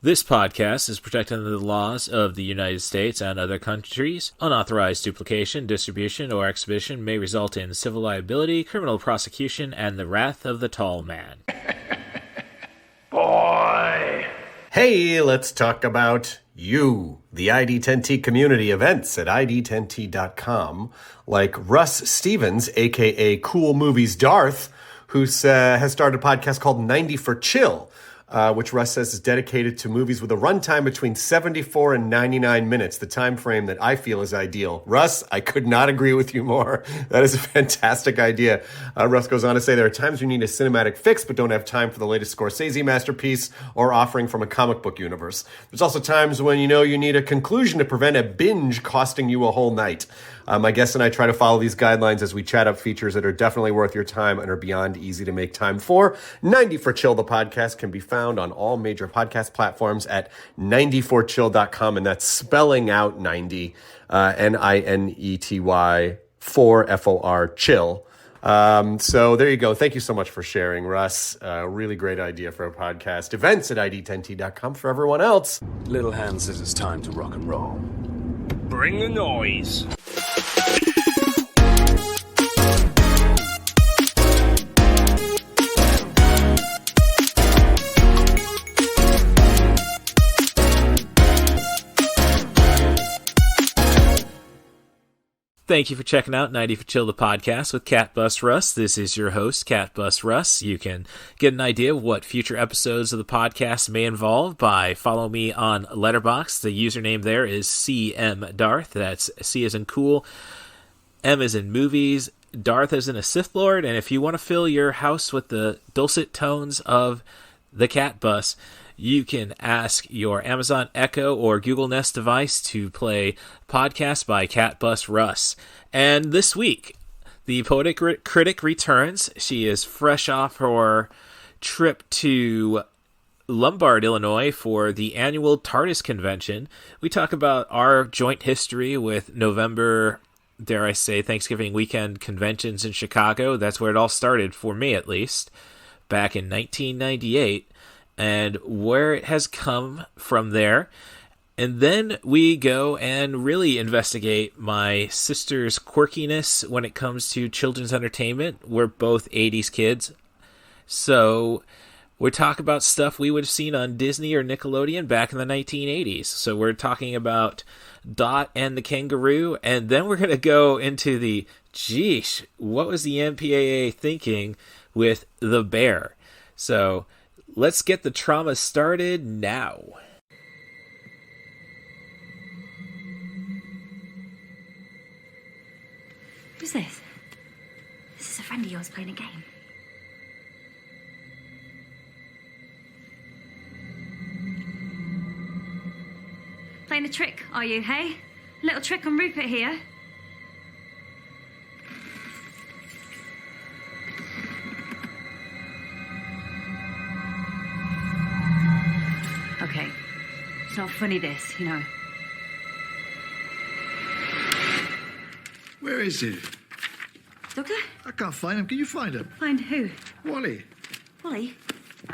This podcast is protected under the laws of the United States and other countries. Unauthorized duplication, distribution, or exhibition may result in civil liability, criminal prosecution, and the wrath of the tall man. Boy! Hey, let's talk about you, the ID10T community events at ID10T.com, like Russ Stevens, a.k.a. Cool Movies Darth, who has started a podcast called 90 for Chill, which Russ says is dedicated to movies with a runtime between 74 and 99 minutes, the time frame that I feel is ideal. Russ, I could not agree with you more. That is a fantastic idea. Russ goes on to say there are times you need a cinematic fix but don't have time for the latest Scorsese masterpiece or offering from a comic book universe. There's also times when you need a conclusion to prevent a binge costing you a whole night. My guests and I try to follow these guidelines as we chat up features that are definitely worth your time and are beyond easy to make time for. 90 for Chill, the podcast, can be found on all major podcast platforms at 90forchill.com, and that's spelling out 90, Ninety, 4 FOR, chill. So there you go. Thank you so much for sharing, Russ. Really great idea for a podcast. Events at ID10T.com for everyone else. Little Hand says it's time to rock and roll. Bring the noise. Thank you for checking out 90 for Chill, the podcast with CatBusRuss. This is your host, CatBusRuss. You can get an idea of what future episodes of the podcast may involve by following me on Letterboxd. The username there is CMDarth. That's C as in cool, M as in movies, Darth as in a Sith Lord. And if you want to fill your house with the dulcet tones of the Cat Bus, you can ask your Amazon Echo or Google Nest device to play Podcast by CatBusRuss. And this week, the Poetic Critic returns. She is fresh off her trip to Lombard, Illinois for the annual TARDIS convention. We talk about our joint history with November, dare I say, Thanksgiving weekend conventions in Chicago. That's where it all started, for me at least, back in 1998. And where it has come from there. And then we go and really investigate my sister's quirkiness when it comes to children's entertainment. We're both 80s kids. So we're talking about stuff we would have seen on Disney or Nickelodeon back in the 1980s. So we're talking about Dot and the Kangaroo. And then we're going to go into the, geesh, what was the MPAA thinking with the bear? So let's get the trauma started now. Who's this? This is a friend of yours playing a game. Playing a trick, are you, hey? Little trick on Rupert here. Okay, it's not funny this, you know. Where is he? Doctor? I can't find him. Can you find him? Find who? Wally. Wally?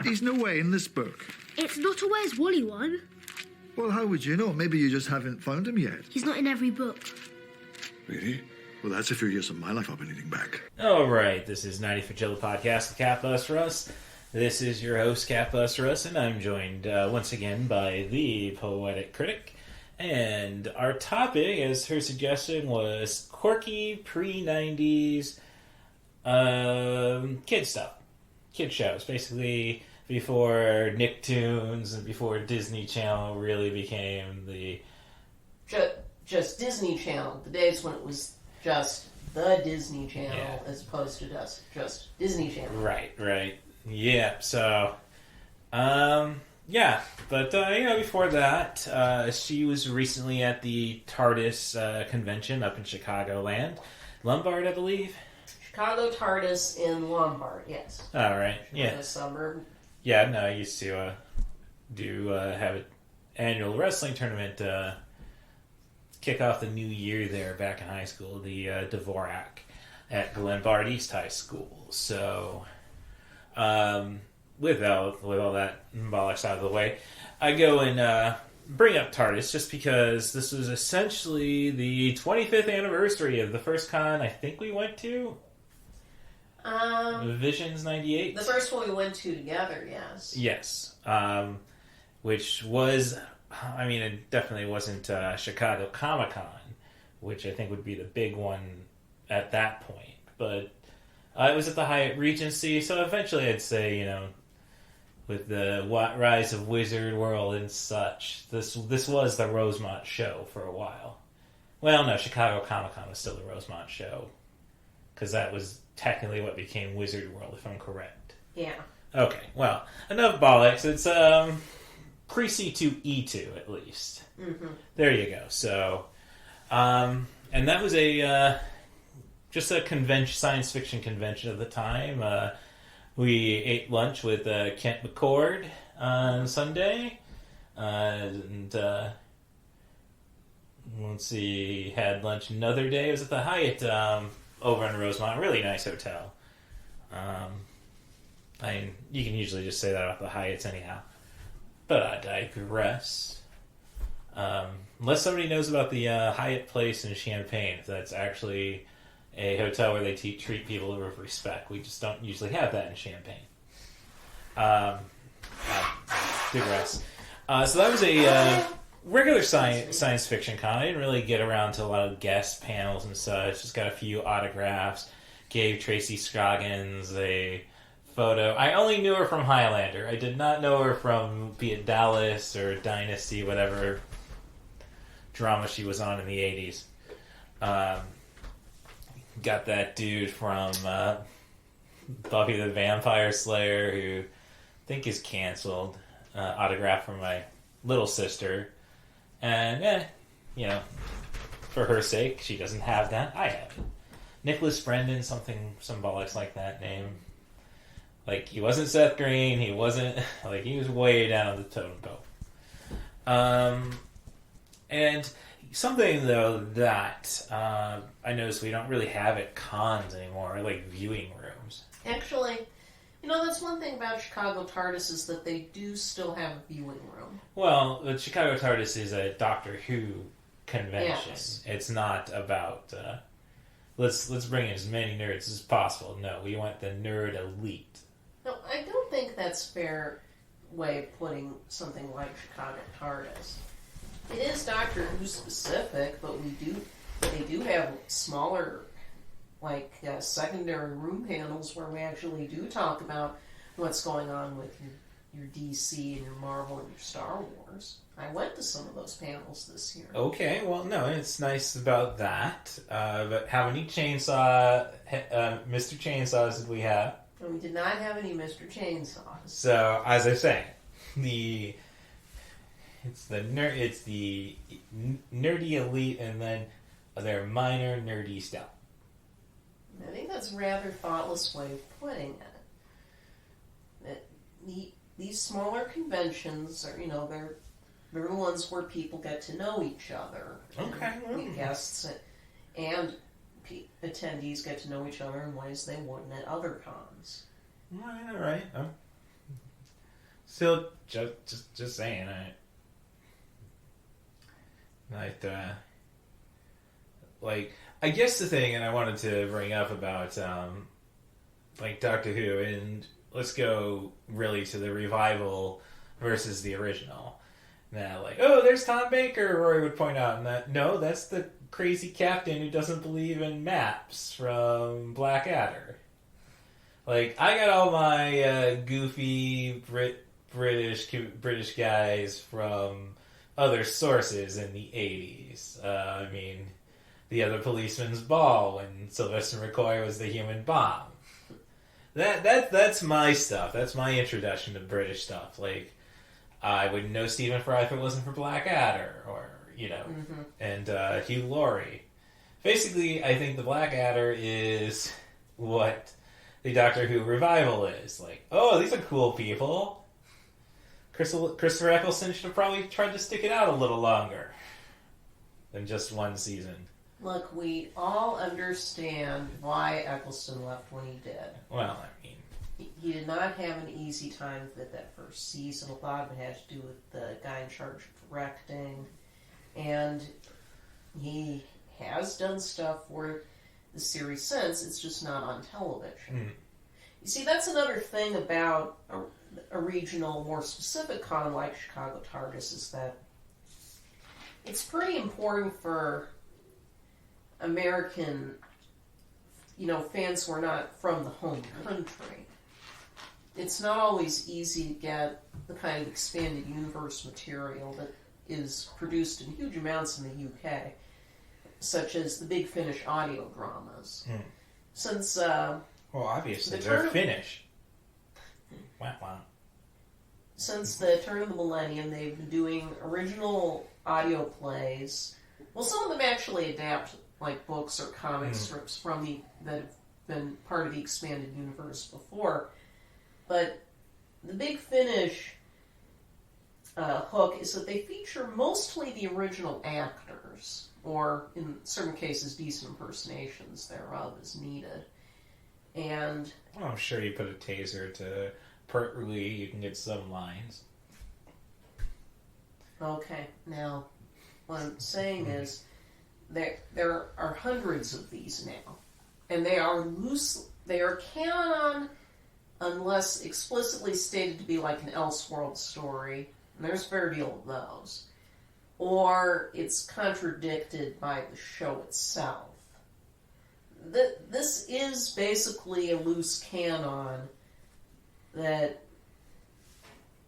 He's nowhere in this book. It's not a Where's Wally one. Well, how would you know? Maybe you just haven't found him yet. He's not in every book. Really? Well, that's a few years of my life I've been eating back. All right, this is 90 for Chill, the podcast with CatBusRuss. This is your host, CatBusRuss, and I'm joined once again by the ThePoeticCritic. And our topic, as her suggestion, was quirky pre-90s kid stuff. Kid shows, basically before Nicktoons and before Disney Channel really became the... Just Disney Channel, the days when it was just the Disney Channel, Yeah. as opposed to just Disney Channel. Right. Yeah, so... yeah, but, before that, she was recently at the TARDIS convention up in Chicagoland. Lombard, I believe? Chicago TARDIS in Lombard, yes. All right, yeah. In the suburb. Yeah, no, I used to have an annual wrestling tournament kick off the new year there back in high school, the Dvorak at Glenbard East High School. So, with all that bollocks out of the way, I go and bring up TARDIS just because this was essentially the 25th anniversary of the first con I think we went to. Visions 98. The first one we went to together, yes. Yes. Which was, I mean, it definitely wasn't Chicago Comic-Con, which I think would be the big one at that point. But it was at the Hyatt Regency, so eventually I'd say, with the rise of Wizard World and such, this was the Rosemont show for a while. Well, no, Chicago Comic-Con was still the Rosemont show, because that was technically what became Wizard World, if I'm correct. Yeah. Okay, well, enough bollocks. It's pre-C2E2, at least. Mm-hmm. There you go. So, and that was just a science fiction convention of the time. We ate lunch with Kent McCord on Sunday, and let's see, had lunch another day. It was at the Hyatt over in Rosemont, a really nice hotel. You can usually just say that about the Hyatts anyhow. But I digress. Unless somebody knows about the Hyatt Place in Champaign, if that's actually a hotel where they treat people with respect. We just don't usually have that in Champaign. Digress. So that was a regular science fiction con. I didn't really get around to a lot of guest panels and such. Just got a few autographs. Gave Tracy Scroggins a photo. I only knew her from Highlander. I did not know her from, be it Dallas or Dynasty, whatever drama she was on in the 80s. Got that dude from Buffy the Vampire Slayer, who I think is canceled. Autograph from my little sister. And, for her sake, she doesn't have that. I have it. Nicholas Brendan, some bollocks like that name. Like, he wasn't Seth Green, he wasn't, he was way down the totem pole. And something, though, that I noticed we don't really have at cons anymore, like viewing rooms. Actually, that's one thing about Chicago TARDIS is that they do still have a viewing room. Well, the Chicago TARDIS is a Doctor Who convention. Yes. It's not about, let's bring in as many nerds as possible. No, we want the nerd elite. No, I don't think that's a fair way of putting something like Chicago TARDIS. It is Doctor Who specific, but they do have smaller, secondary room panels where we actually do talk about what's going on with your DC and your Marvel and your Star Wars. I went to some of those panels this year. Okay, well, no, it's nice about that. But how many Mr. Chainsaws did we have? And we did not have any Mr. Chainsaws. So, as I say, it's the nerdy elite, and then their minor nerdy stuff. I think that's a rather thoughtless way of putting it. These smaller conventions are, they're the ones where people get to know each other. Okay. And guests and attendees get to know each other in ways they wouldn't at other cons. All right. Still, just saying. I guess the thing, and I wanted to bring up about, Doctor Who, and let's go really to the revival versus the original. Now, there's Tom Baker, Rory would point out, and no, that's the crazy captain who doesn't believe in maps from Blackadder. I got all my goofy British guys from other sources in the 80s. The Other Policeman's Ball when Sylvester McCoy was the human bomb. That's my stuff. That's my introduction to British stuff. I wouldn't know Stephen Fry if it wasn't for Blackadder, or and Hugh Laurie. Basically, I think the Blackadder is what the Doctor Who revival is. These are cool people. Christopher Eccleston should have probably tried to stick it out a little longer than just one season. Look, we all understand why Eccleston left when he did. Well, he did not have an easy time with that first season. A lot of it had to do with the guy in charge of directing. And he has done stuff for the series since. It's just not on television. You see, that's another thing about a regional, more specific con like Chicago TARDIS, is that it's pretty important for American, fans who are not from the home country. It's not always easy to get the kind of expanded universe material that is produced in huge amounts in the UK, such as the Big Finish audio dramas. Since, well, obviously, they're Finnish. Wow. Since the turn of the millennium, they've been doing original audio plays. Well, some of them actually adapt like books or comic strips that have been part of the expanded universe before. But the Big Finish hook is that they feature mostly the original actors, or in certain cases, decent impersonations thereof as needed. And well, I'm sure you put a taser to Pert Lee, you can get some lines. Okay, now what I'm saying is there are hundreds of these now, and they are canon unless explicitly stated to be like an Elseworld story, and there's a fair deal of those, or it's contradicted by the show itself. This is basically a loose canon that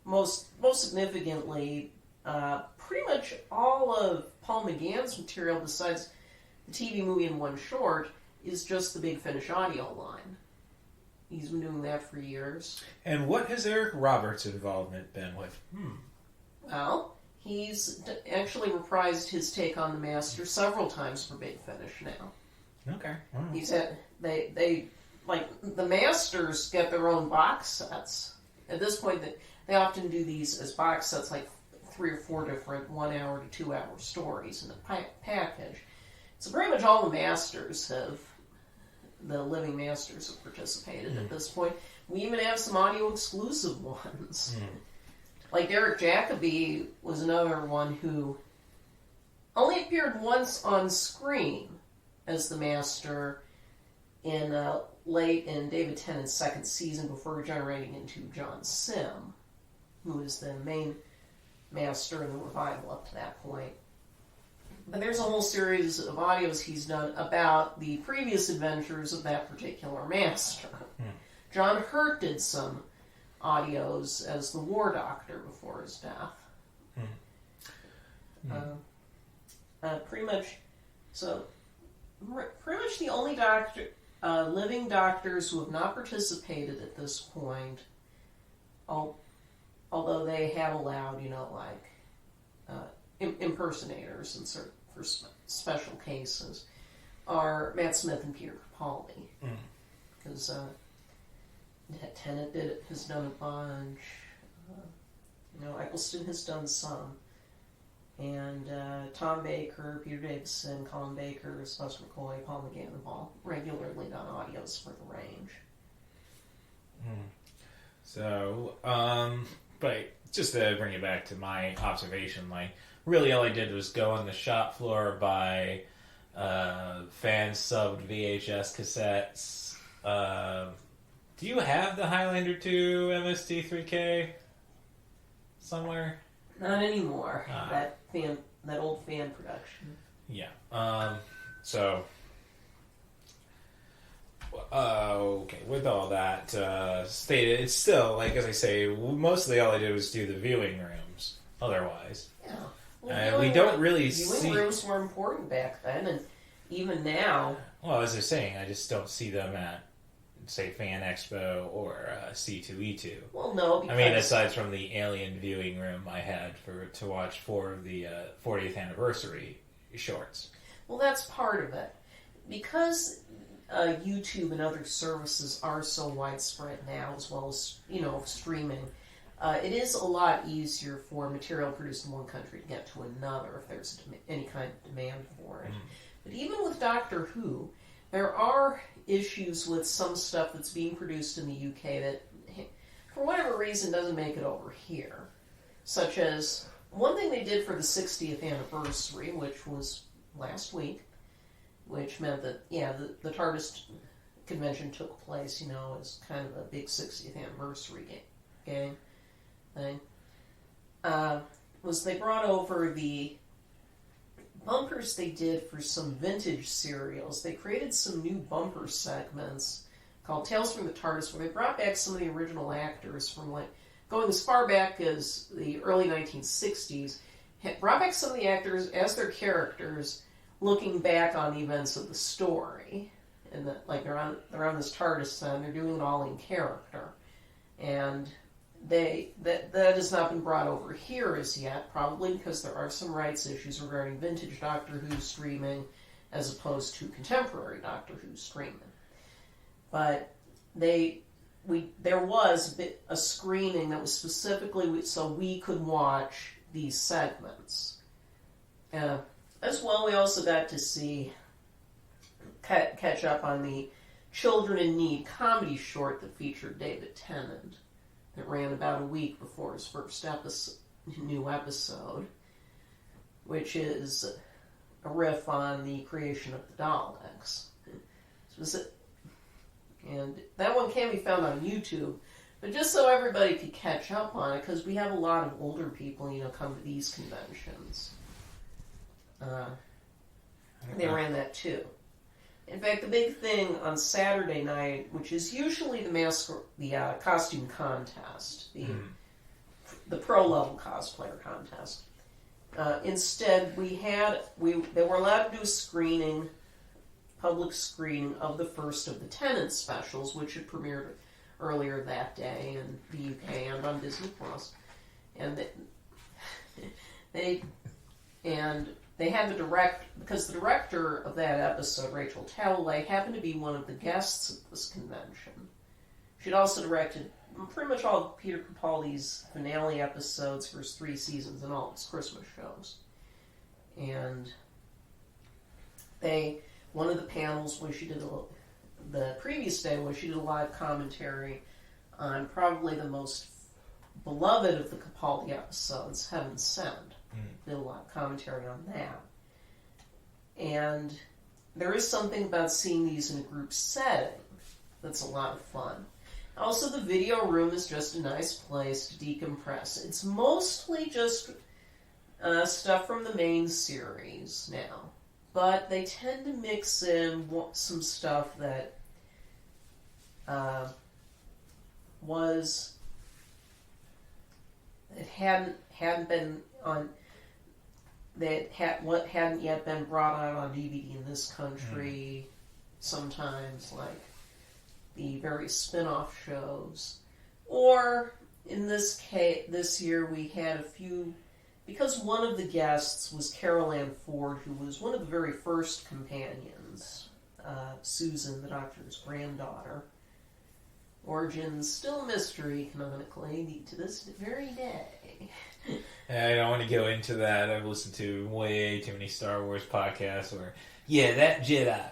most significantly, pretty much all of Paul McGann's material, besides the TV movie and one short, is just the Big Finish audio line. He's been doing that for years. And what has Eric Roberts' involvement been with? Well, he's actually reprised his take on the Master several times for Big Finish now. Okay. Wow. He said they like the Masters get their own box sets. At this point, they often do these as box sets, like 3 or 4 different 1 hour to 2 hour stories in a package. So pretty much all the Masters the living Masters have participated at this point. We even have some audio exclusive ones. Like Derek Jacobi was another one who only appeared once on screen as the Master late in David Tennant's second season before regenerating into John Sim, who is the main Master in the revival up to that point. But there's a whole series of audios he's done about the previous adventures of that particular Master. John Hurt did some audios as the War Doctor before his death. Pretty much the only living doctors who have not participated at this point, although they have allowed, impersonators for special cases, are Matt Smith and Peter Capaldi. Because Tennant has done a bunch. Eccleston has done some. And Tom Baker, Peter Davison, Colin Baker, Sylvester McCoy, Paul McGann have all regularly done audios for the range. So, but just to bring it back to my observation, really all I did was go on the shop floor, buy fan-subbed VHS cassettes. Do you have the Highlander 2 MST3K somewhere? Not anymore. That old fan production. Yeah. Okay. With all that stated, it's still, as I say, mostly all I did was do the viewing rooms. Otherwise, yeah. Well, we don't really viewing rooms were important back then, and even now. Well, as I was saying, I just don't see them at, say, Fan Expo or C2E2. Well, no, because aside from the Alien viewing room I had to watch 4 of the 40th anniversary shorts. Well, that's part of it. Because YouTube and other services are so widespread now, as well as, streaming, it is a lot easier for material produced in one country to get to another if there's any kind of demand for it. But even with Doctor Who, there are issues with some stuff that's being produced in the UK that, for whatever reason, doesn't make it over here. Such as, one thing they did for the 60th anniversary, which was last week, which meant that, yeah, the TARDIS convention took place, as kind of a big 60th anniversary game thing, was they brought over the bumpers they did for some vintage serials. They created some new bumper segments called Tales from the TARDIS, where they brought back some of the original actors from, going as far back as the early 1960s, brought back some of the actors as their characters, looking back on the events of the story. And they're on this TARDIS and they're doing it all in character. And that has not been brought over here as yet, probably because there are some rights issues regarding vintage Doctor Who streaming as opposed to contemporary Doctor Who streaming. But there was a screening that was specifically so we could watch these segments. As well, we also got to see catch up on the Children in Need comedy short that featured David Tennant, that ran about a week before his first new episode, which is a riff on the creation of the Daleks. And that one can be found on YouTube, but just so everybody could catch up on it, because we have a lot of older people, come to these conventions. They ran that too. In fact, the big thing on Saturday night, which is usually the costume contest, the pro level cosplayer contest. Instead, they were allowed to do a public screening of the first of the Tennant specials, which had premiered earlier that day in the UK and on Disney Plus, and they had because the director of that episode, Rachel Talalay, happened to be one of the guests at this convention. She'd also directed pretty much all of Peter Capaldi's finale episodes for his 3 seasons and all his Christmas shows. And one of the panels where she did the previous day where she did a live commentary on probably the most beloved of the Capaldi episodes, Heaven Sent. Did a lot of commentary on that. And there is something about seeing these in a group setting that's a lot of fun. Also, the video room is just a nice place to decompress. It's mostly just stuff from the main series now, but they tend to mix in some stuff that hadn't been on. Hadn't yet been brought out on DVD in this country. Sometimes, like the various spin-off shows, or in this case, this year we had a few, because one of the guests was Carol Ann Ford, who was one of the very first companions, Susan, the Doctor's granddaughter. Origins still a mystery canonically to this very day. I don't want to go into that. I've listened to way too many Star Wars podcasts where, yeah, that Jedi.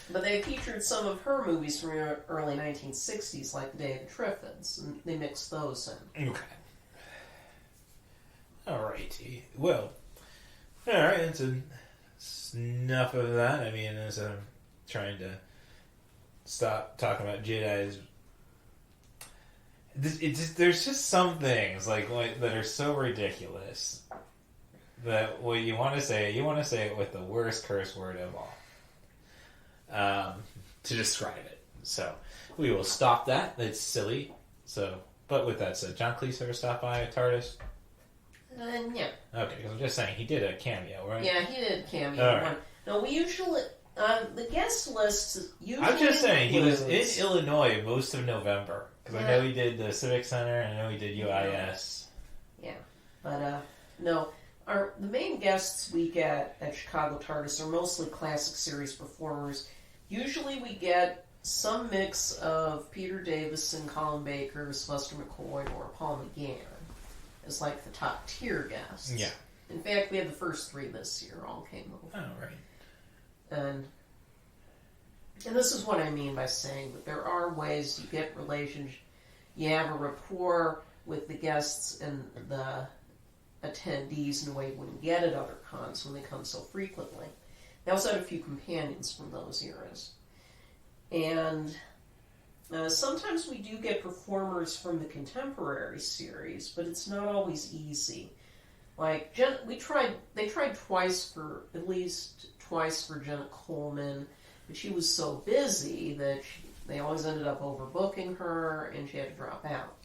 But they featured some of her movies from the early 1960s, like The Day of the Triffids, and they mixed those in. Okay. Alrighty. Well, alright, that's enough of that. I mean, as I'm trying to stop talking about Jedi's, there's just some things like that are so ridiculous that what you want to say it with the worst curse word of all to describe it. So we will stop that. That's silly. So, but with that said, John Cleese ever stopped by TARDIS? Yeah. Okay, because I'm just saying he did a cameo, right? Yeah, he did a cameo. All right. No, we usually the guest list usually. I'm just saying he was in Illinois most of November. Because I know he did the Civic Center, and I know he did UIS. Yeah, but no, the main guests we get at Chicago TARDIS are mostly classic series performers. Usually we get some mix of Peter Davison, Colin Baker, Sylvester McCoy, or Paul McGann as like the top tier guests. Yeah. In fact, we had the first 3 this year all came over. Oh, right. And this is what I mean by saying that there are ways you get relationship, you have a rapport with the guests and the attendees in a way you wouldn't get at other cons when they come so frequently. They also had a few companions from those eras. And sometimes we do get performers from the contemporary series, but it's not always easy. Like, they tried twice for Jenna Coleman, but she was so busy that they always ended up overbooking her, and she had to drop out.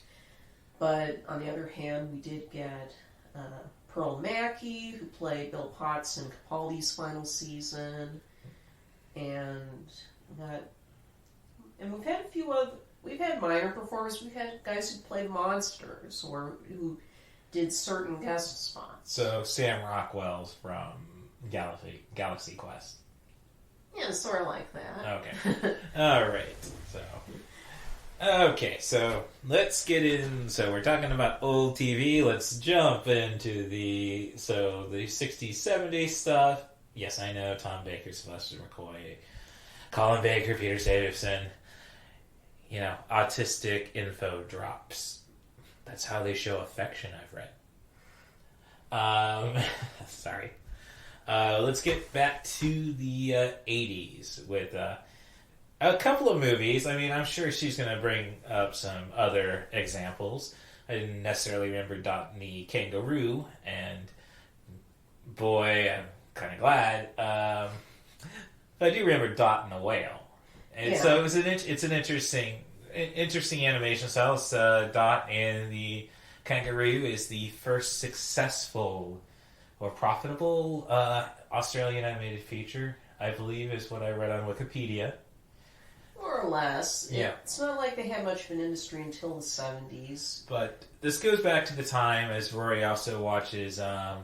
But on the other hand, we did get Pearl Mackie, who played Bill Potts in Capaldi's final season, and we've had a few of. We've had minor performers. We've had guys who played monsters or who did certain guest spots. So Sam Rockwell's from Galaxy Quest. Yeah, sort of like that. Okay. All right. So let's get in. So we're talking about old TV. Let's jump into the 60s, 70s stuff. Yes, I know. Tom Baker, Sylvester McCoy, Colin Baker, Peter Davison. You know, autistic info drops. That's how they show affection, I've read. Sorry. Let's get back to the 80s with a couple of movies. I mean, I'm sure she's going to bring up some other examples. I didn't necessarily remember Dot and the Kangaroo, and boy, I'm kind of glad. But I do remember Dot and the Whale. And so it's an interesting animation style. Dot and the Kangaroo is the first successful or profitable Australian animated feature, I believe, is what I read on Wikipedia. More or less. Yeah. It's not like they had much of an industry until the 70s. But this goes back to the time as Rory also watches a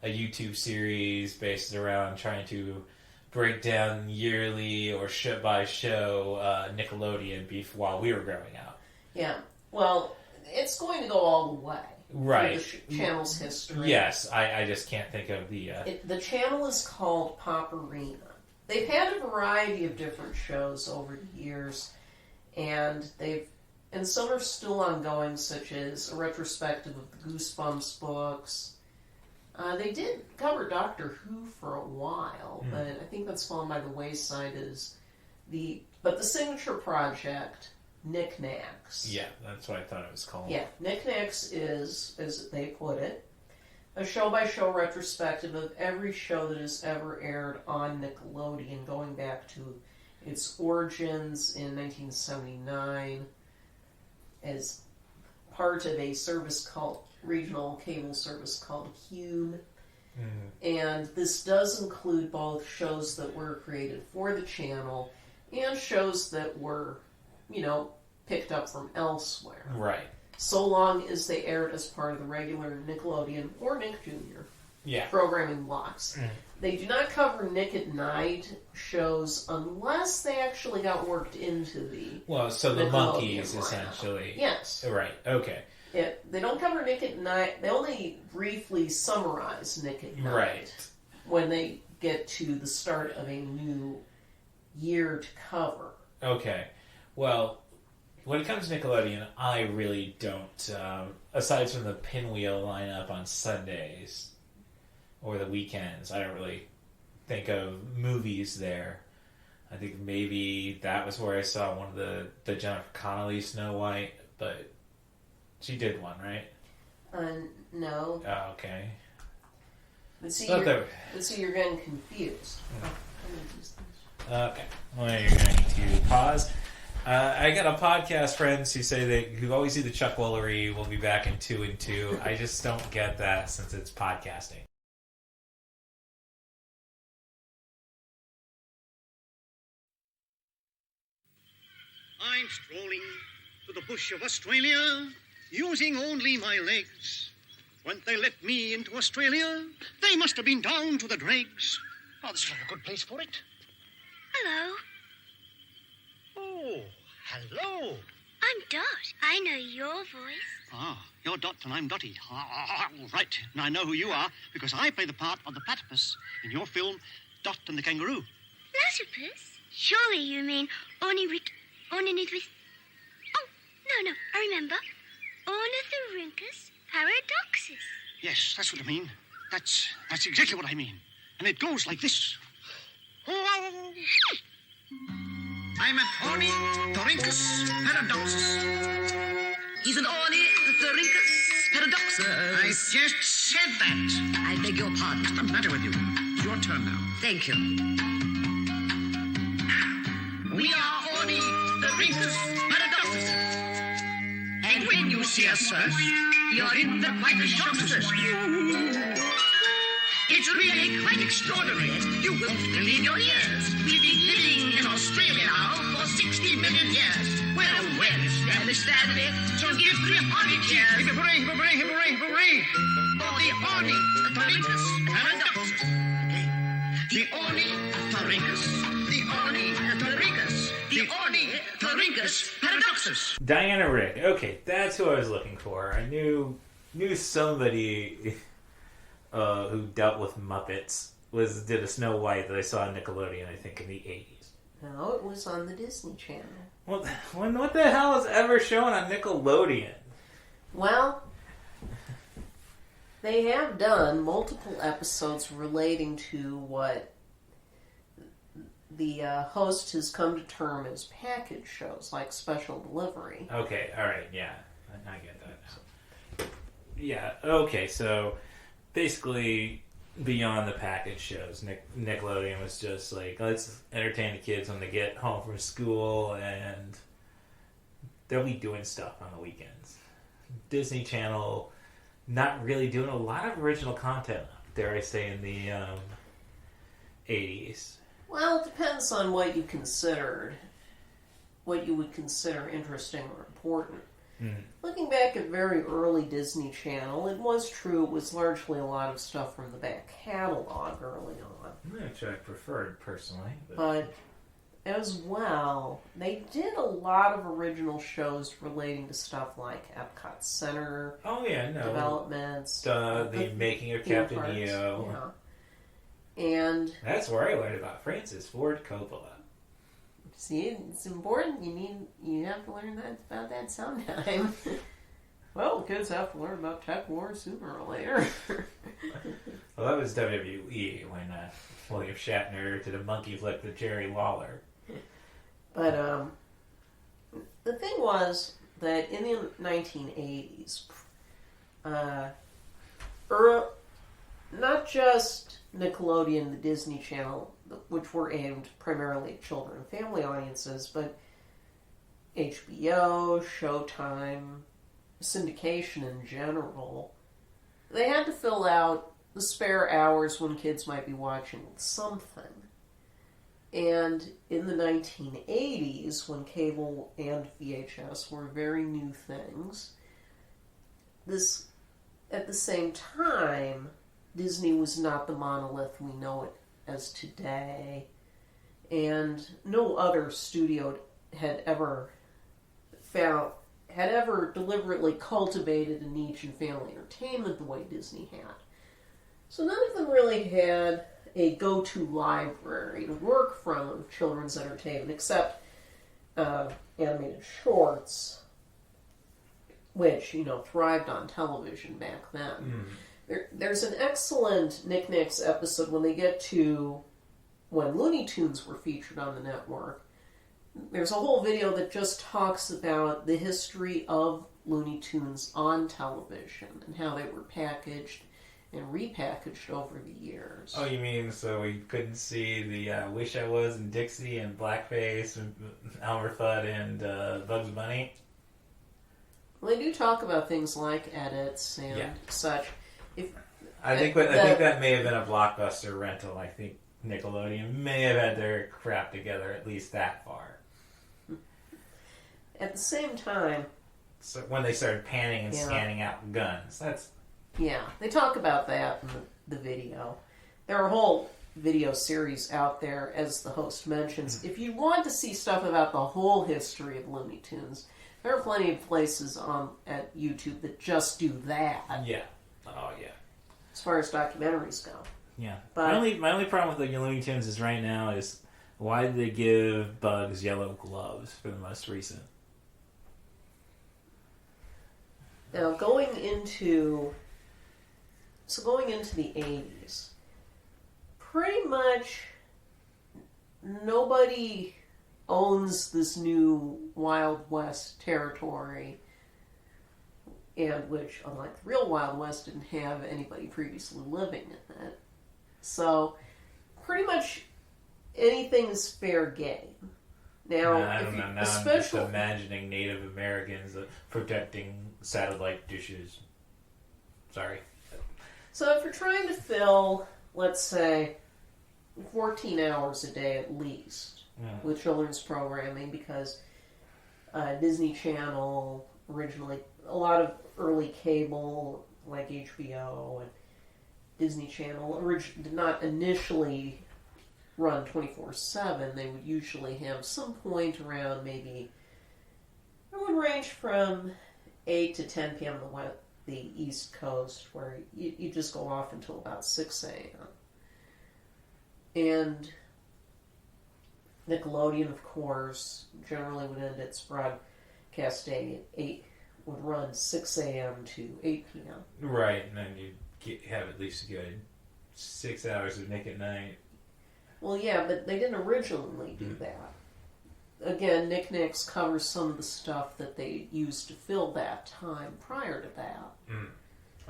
YouTube series based around trying to break down yearly or show by show Nickelodeon beef while we were growing up. Yeah. Well, it's going to go all the way. Right. Through the channel's history. Yes, I just can't think of the... The channel is called Pop Arena. They've had a variety of different shows over the years, and some are still ongoing, such as a retrospective of the Goosebumps books. They did cover Doctor Who for a while, but I think that's fallen by the wayside. But the signature project, Knickknacks. Yeah, that's what I thought it was called. Yeah, Knickknacks is, as they put it, a show-by-show retrospective of every show that has ever aired on Nickelodeon, going back to its origins in 1979 as part of a regional cable service called Hume. And this does include both shows that were created for the channel and shows that were, picked up from elsewhere. Right. So long as they aired as part of the regular Nickelodeon or Nick Jr. Programming blocks. They do not cover Nick at Night shows unless they actually got worked into the the monkeys, essentially. Yes. Right, okay. They don't cover Nick at Night. They only briefly summarize Nick at Night. Right. When they get to the start of a new year to cover. Okay. Well, when it comes to Nickelodeon, I really don't, aside from the Pinwheel lineup on Sundays or the weekends, I don't really think of movies there. I think maybe that was where I saw one of the Jennifer Connelly Snow White, but she did one, right? No. Oh, okay. But see, you're getting confused. Okay. Well, you're going to need to pause. I got a podcast friends who always do the chucklery. We'll be back in 2 and 2. I just don't get that since it's podcasting. I'm strolling to the bush of Australia, using only my legs. When they let me into Australia, they must have been down to the dregs. Oh, this is not a good place for it. Hello. Oh, hello. I'm Dot. I know your voice. Ah, You're Dot and I'm Dotty. Right, and I know who you are because I play the part of the platypus in your film, Dot and the Kangaroo. Platypus? Surely you mean ornithorhynchus. Oh, no, I remember. Ornithorhynchus paradoxus. Yes, that's what I mean. That's exactly what I mean. And it goes like this. I'm an ornithorhynchus paradoxus. He's an ornithorhynchus paradoxus. I just said that. I beg your pardon. What's the matter with you? It's your turn now. Thank you. We are ornithorhynchus paradoxus. And when you see us first, you're in the quite a shock. It's really quite extraordinary. You won't believe your ears. We've been living in Australia now for 60 million years. We're a well-established family, so give 300 cheers. Hooray, hooray, hooray, hooray. For the ornithorhynchus paradoxus. The ornithorhynchus, the ornithorhynchus, the ornithorhynchus paradoxus. Diana Rigg. Okay, that's who I was looking for. I knew somebody who dealt with Muppets did a Snow White that I saw on Nickelodeon, I think, in the 80s. No, it was on the Disney Channel. Well, what the hell is ever shown on Nickelodeon? Well, they have done multiple episodes relating to what the host has come to term as package shows, like Special Delivery. Okay, alright, yeah. I get that now. Yeah, okay, so basically, beyond the package shows, Nickelodeon was just like, let's entertain the kids when they get home from school, and they'll be doing stuff on the weekends. Disney Channel not really doing a lot of original content, dare I say, in the 80s. Well, it depends on what you would consider interesting or important. Looking back at very early Disney Channel, it was true it was largely a lot of stuff from the back catalog early on. Which I preferred, personally. But as well, they did a lot of original shows relating to stuff like Epcot Center developments. The making of Captain parks, EO. Yeah. And that's where I learned about Francis Ford Coppola. See, it's important. You have to learn about that sometime. Well, kids have to learn about Tech Wars sooner or later. Well, that was WWE when William Shatner did a monkey flick with Jerry Lawler. But the thing was that in the 1980s, not just Nickelodeon, the Disney Channel, which were aimed primarily at children and family audiences, but HBO, Showtime, syndication in general, they had to fill out the spare hours when kids might be watching something. And in the 1980s, when cable and VHS were very new things, at the same time, Disney was not the monolith we know it as today, and no other studio had ever deliberately cultivated a niche in family entertainment the way Disney had. So none of them really had a go-to library to work from of children's entertainment, except animated shorts, which, thrived on television back then. There's an excellent Knickknacks episode when they get to when Looney Tunes were featured on the network. There's a whole video that just talks about the history of Looney Tunes on television and how they were packaged and repackaged over the years. Oh, you mean so we couldn't see the Wish I Was and Dixie and Blackface and Elmer Fudd and Bugs Bunny? Well, they do talk about things like edits and such. I think that may have been a Blockbuster rental. I think Nickelodeon may have had their crap together at least that far. At the same time, so when they started panning and scanning out guns, they talk about that in the video. There are whole video series out there, as the host mentions. If you want to see stuff about the whole history of Looney Tunes, There are plenty of places at YouTube that just do that. Yeah. Oh, yeah. As far as documentaries go. Yeah. But My only problem with the Looney Tunes is right now is why did they give Bugs yellow gloves for the most recent? now going into the 80s, pretty much nobody owns this new Wild West territory, and which, unlike the real Wild West, didn't have anybody previously living in it. So, pretty much anything is fair game. Now, I don't know. Now I'm just imagining Native Americans protecting satellite dishes. Sorry. So if you're trying to fill, let's say, 14 hours a day at least with children's programming, because Disney Channel originally, a lot of early cable like HBO and Disney Channel did not initially run 24/7. They would usually have some point around maybe, it would range from 8 to 10 p.m. on the East Coast, where you just go off until about 6 a.m. And Nickelodeon, of course, generally would end its broadcast day at 8, would run 6 a.m. to 8 p.m. Right, and then you have at least a good 6 hours of Nick at Night. Well, yeah, but they didn't originally do that. Again, Nick Nicks covers some of the stuff that they used to fill that time prior to that.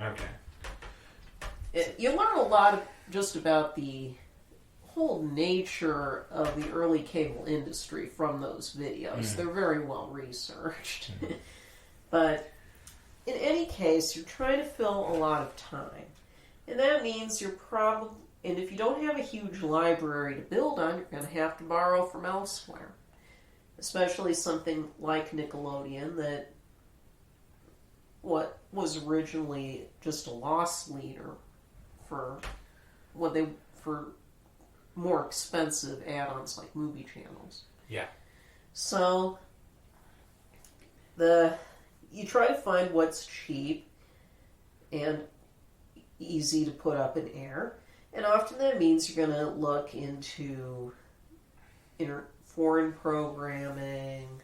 Okay. You learn a lot just about the whole nature of the early cable industry from those videos. They're very well researched. But in any case, you're trying to fill a lot of time. And that means you're probably, and if you don't have a huge library to build on, you're going to have to borrow from elsewhere. Especially something like Nickelodeon, that what was originally just a loss leader for more expensive add-ons like movie channels. Yeah. So you try to find what's cheap and easy to put up in air, and often that means you're going to look into foreign programming,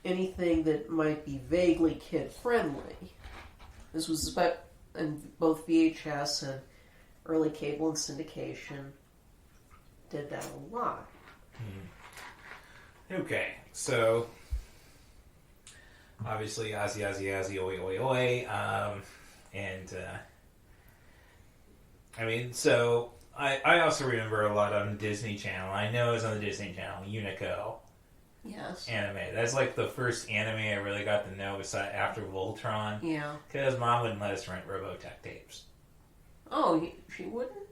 anything that might be vaguely kid-friendly. This was about in both VHS and early cable and syndication did that a lot. Okay, so obviously Ozzy, oi, oi, oi, and I mean, so I also remember a lot on Disney Channel. I know it was on the Disney Channel, Unico. Yes. Anime. That's like the first anime I really got to know after Voltron. Yeah. Because Mom wouldn't let us rent Robotech tapes. Oh, she wouldn't?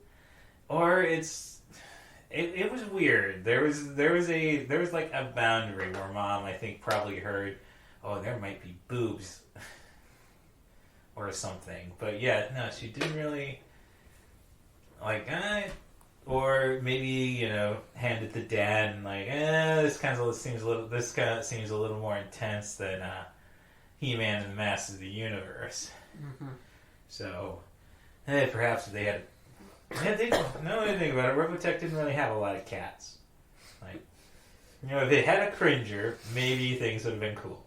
Or it was weird. There was like a boundary where Mom, I think, probably heard, oh, there might be boobs or something. But yeah, no, she didn't really like, or maybe, hand it to Dad and like, this kind of seems a little more intense than He-Man and the Masters of the Universe. Mm-hmm. So, perhaps if they had. No, I think about it. Robotech didn't really have a lot of cats. Like, if they had a cringer, maybe things would have been cool.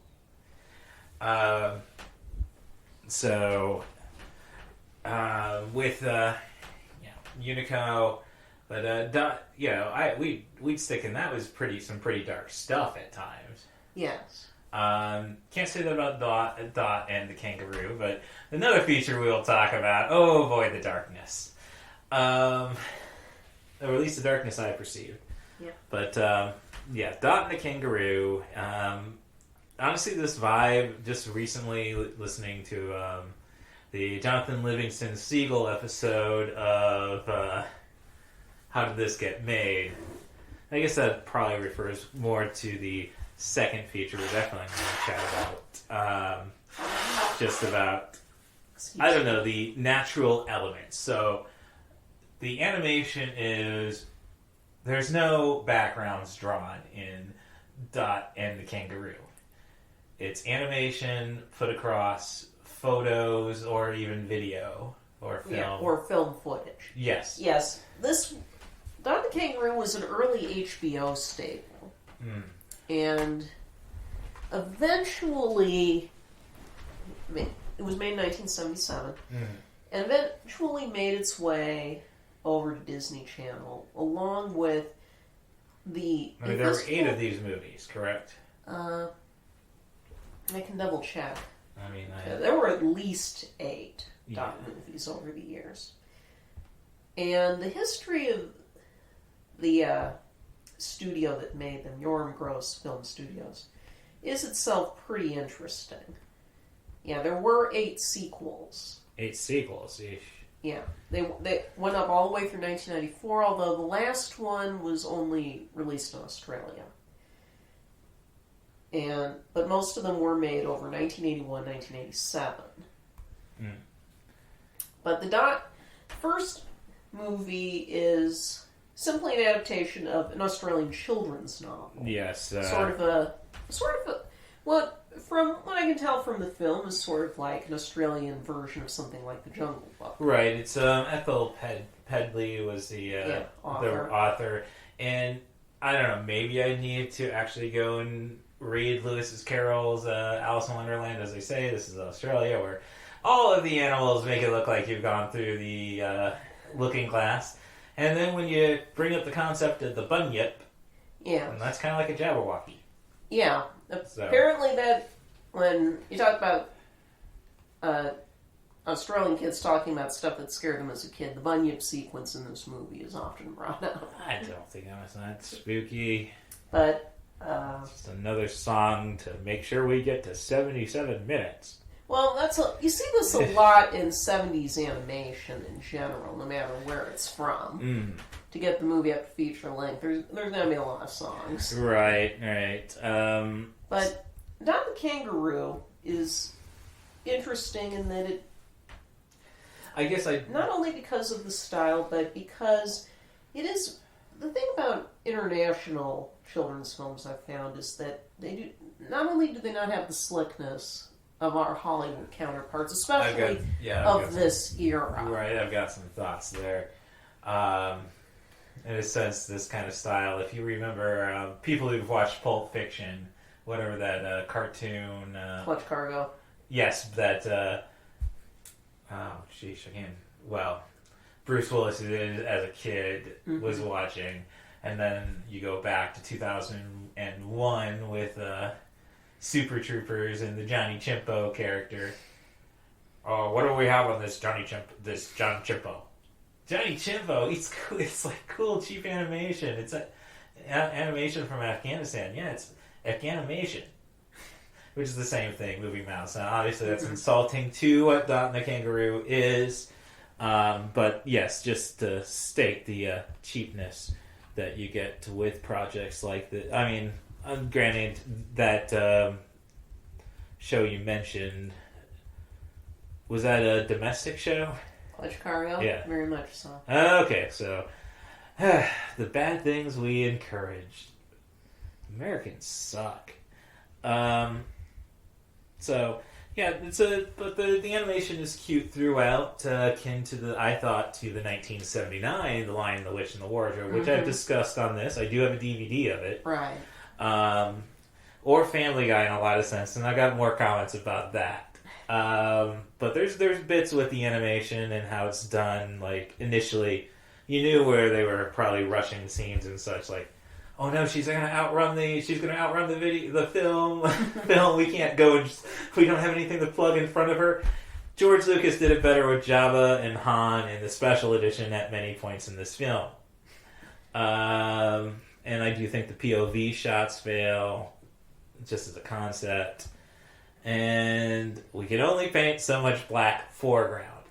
With Unico, but we'd stick in. That was some pretty dark stuff at times. Yes. Can't say that about Dot and the Kangaroo, but another feature we'll talk about. Oh, avoid the darkness. Or at least the darkness I perceived. Yeah. But Dot and the Kangaroo. Honestly, this vibe. Just recently listening to the Jonathan Livingston Seagull episode of How Did This Get Made? I guess that probably refers more to the second feature we're definitely going to chat about. Just about, I don't know, the natural elements. So the animation is, there's no backgrounds drawn in Dot and the Kangaroo. It's animation put across photos or even video or film. Yeah, or film footage. Yes. Yes. This Dot the Kangaroo was an early HBO staple. And eventually, it was made in 1977, and eventually made its way over to Disney Channel, along with the... I mean, there were 8 of these movies, correct? I can double check. I mean, there were at least 8 Dot movies over the years. And the history of the studio that made them, Yoram Gross Film Studios, is itself pretty interesting. Yeah, there were 8 sequels. 8 sequels, eesh. Yeah, they went up all the way through 1994, although the last one was only released in Australia. But most of them were made over 1981, 1987. But the Dot first movie is simply an adaptation of an Australian children's novel. Yes. Sort of a what, from what I can tell from the film, is sort of like an Australian version of something like The Jungle Book. Right. It's Ethel Pedley was the author, and I don't know. Maybe I need to actually go and read Lewis Carroll's Alice in Wonderland, as they say. This is Australia, where all of the animals make it look like you've gone through the looking glass. And then when you bring up the concept of the bunyip, that's kind of like a Jabberwocky. Yeah. So. Apparently that, when you talk about Australian kids talking about stuff that scared them as a kid, the bunyip sequence in this movie is often brought up. I don't think that's not spooky. But, just another song to make sure we get to 77 minutes. Well, you see this a lot in 70s animation in general, no matter where it's from. To get the movie up to feature length, there's going to be a lot of songs. Right. But Dot the Kangaroo is interesting in that not only because of the style, but because it is... The thing about international children's films I've found is that they do... Not only do they not have the slickness of our Hollywood counterparts, especially of this era. Right, I've got some thoughts there. In a sense, this kind of style, if you remember, people who've watched Pulp Fiction, whatever that cartoon... Clutch Cargo. Yes, that... Bruce Willis as a kid was watching, and then you go back to 2001 with... Super Troopers and the Johnny Chimpo character. Oh, what do we have on this John Chimpo? Johnny Chimpo, he's cool. It's like cool, cheap animation. It's animation from Afghanistan. Yeah, it's Afghanimation, which is the same thing, movie mouse. Now, obviously, that's insulting to what Dot and the Kangaroo is. But yes, just to state the cheapness that you get with projects like this. I mean... granted, that show you mentioned, was that a domestic show? Clutch Cargo? Yeah. Very much so. Okay, so the bad things we encouraged. Americans suck. So, yeah, but the animation is cute throughout, akin to the 1979, The Lion, the Witch, and the Wardrobe, which I've discussed on this. I do have a DVD of it. Right. Or Family Guy in a lot of sense, and I got more comments about that. But there's bits with the animation and how it's done. Like initially, you knew where they were probably rushing scenes and such. Like, oh no, she's gonna outrun the film. We can't go and we don't have anything to plug in front of her. George Lucas did it better with Jabba and Han in the special edition at many points in this film. And I do think the POV shots fail, just as a concept. And we can only paint so much black foreground,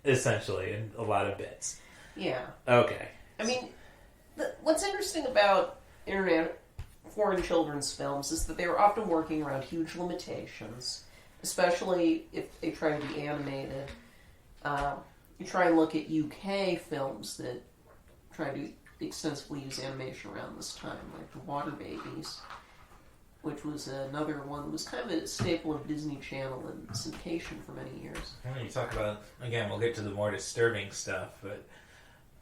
essentially, in a lot of bits. Yeah. Okay. I mean, what's interesting about foreign children's films is that they were often working around huge limitations, especially if they try to be animated. You try and look at UK films that try to extensively use animation around this time, like The Water Babies. which was another one that was kind of a staple of Disney Channel and syndication for many years. Well, you talk about, again, we'll get to the more disturbing stuff, but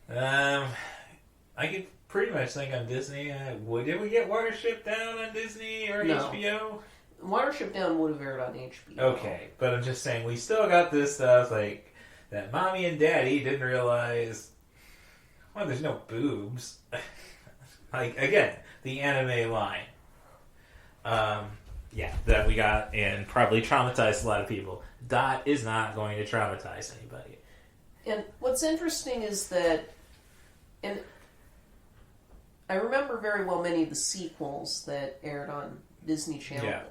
I could pretty much think on Disney. Did we get Watership Down on Disney or No. HBO? Watership Down would have aired on HBO. Okay, but I'm just saying, we still got this stuff, like, that Mommy and Daddy didn't realize, well, there's no boobs. Like, again, the anime line. That we got and probably traumatized a lot of people. Dot is not going to traumatize anybody. And what's interesting is that, and I remember very well many of the sequels that aired on Disney Channel. Yeah.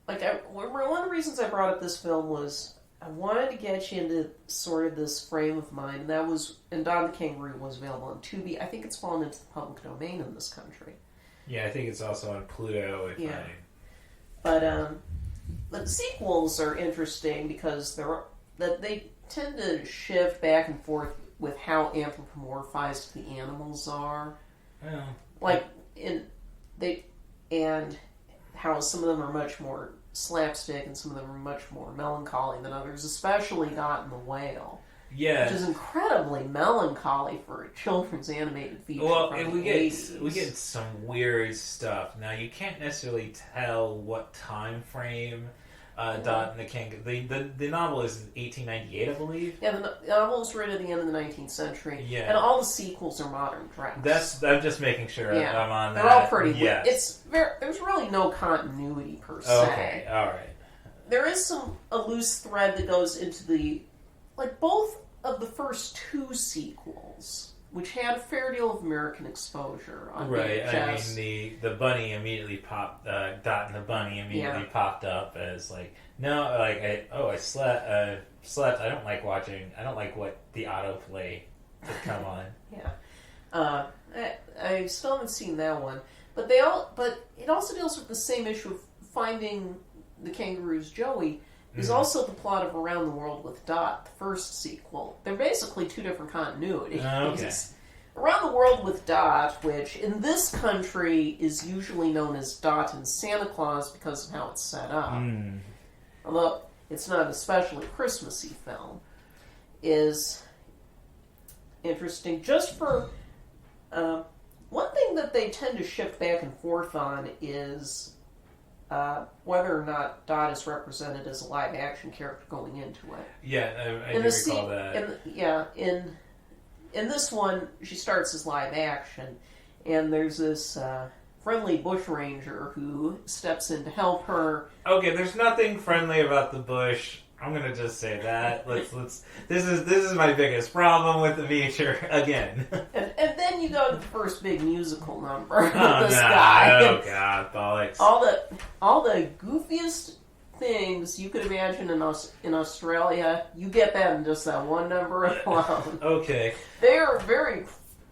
Like, one of the reasons I brought up this film was I wanted to get you into sort of this frame of mind, and that was, and Don the Kangaroo was available on Tubi. I think it's fallen into the public domain in this country. Yeah, I think it's also on Pluto. But the sequels are interesting because they tend to shift back and forth with how anthropomorphized the animals are. Yeah. Like and how some of them are much more slapstick and some of them are much more melancholy than others, especially Dot and the Whale. Yeah, which is incredibly melancholy for a children's animated feature. Well, from and the 80s. we get some weird stuff. Now you can't necessarily tell what time frame Dot and the Kangaroo. The novel is 1898, I believe. Yeah, the novel was written at the end of the 19th century. Yeah, and all the sequels are modern drafts. I'm just making sure I'm on that. They're all pretty. Yeah. There's really no continuity per se. Okay, all right. There is a loose thread that goes into both of the first two sequels, which had a fair deal of American exposure on VHS. I mean, the bunny immediately popped. Dot and the bunny immediately popped up as I slept. I don't like watching. I don't like what the autoplay would come on. I still haven't seen that one, but it also deals with the same issue of finding the kangaroo's Joey. Is also the plot of Around the World with Dot, the first sequel. They're basically two different continuities. Okay. Around the World with Dot, which in this country is usually known as Dot and Santa Claus because of how it's set up. Although it's not an especially Christmassy film, is interesting. Just for one thing that they tend to shift back and forth on is whether or not Dot is represented as a live-action character going into it. Yeah, I do recall that. In this one, she starts as live-action, and there's this friendly bushranger who steps in to help her. Okay, there's nothing friendly about the bush. I'm gonna just say that. This is my biggest problem with the feature again. And then you go to the first big musical number with this guy. Oh god, bollocks! All the goofiest things you could imagine in Australia, you get that in just that one number alone. Okay, they are very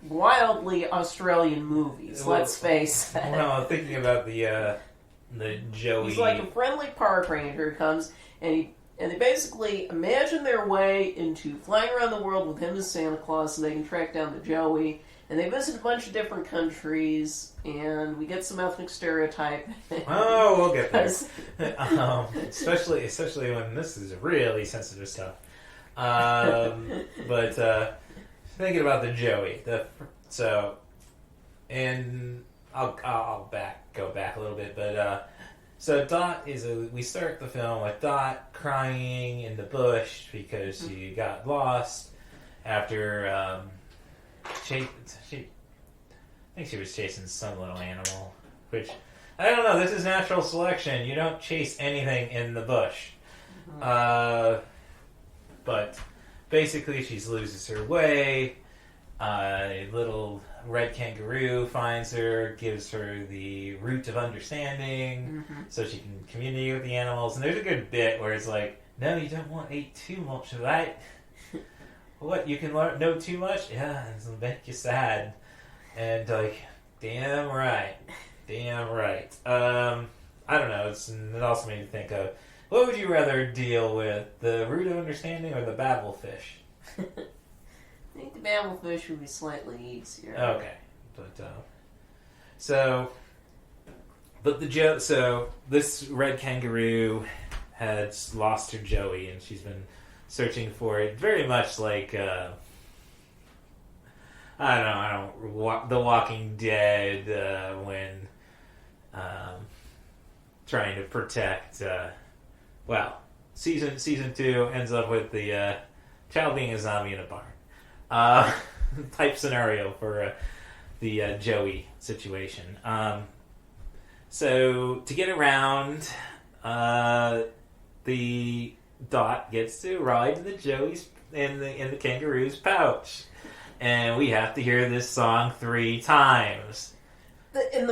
wildly Australian movies. Let's face it. Well, I'm thinking about the Joey. He's like a friendly park ranger who comes and they basically imagine their way into flying around the world with him as Santa Claus so they can track down the Joey. And they visit a bunch of different countries, and we get some ethnic stereotype. Oh, we'll get there. Especially when this is really sensitive stuff. But thinking about the Joey. I'll go back a little bit, but... So Dot we start the film with Dot crying in the bush because she got lost after I think she was chasing some little animal, which I don't know. This is natural selection. You don't chase anything in the bush. But basically, she loses her way. A little red kangaroo finds her, gives her the root of understanding, so she can communicate with the animals. And there's a good bit where it's like, no, you don't want to eat too much of that. What, you can know too much? Yeah, it'll make you sad. And damn right. I don't know, it also made me think of, what would you rather deal with, the root of understanding or the babblefish? I think the babblefish would be slightly easier. Okay. But, so, But so this red kangaroo had lost her Joey, and she's been searching for it. Very much like I don't know, The Walking Dead when trying to protect. Season 2 ends up with the child being a zombie in a barn. Type scenario for the Joey situation. So to get around, the Dot gets to ride in the Joey's in the kangaroo's pouch, and we have to hear this song 3 times. In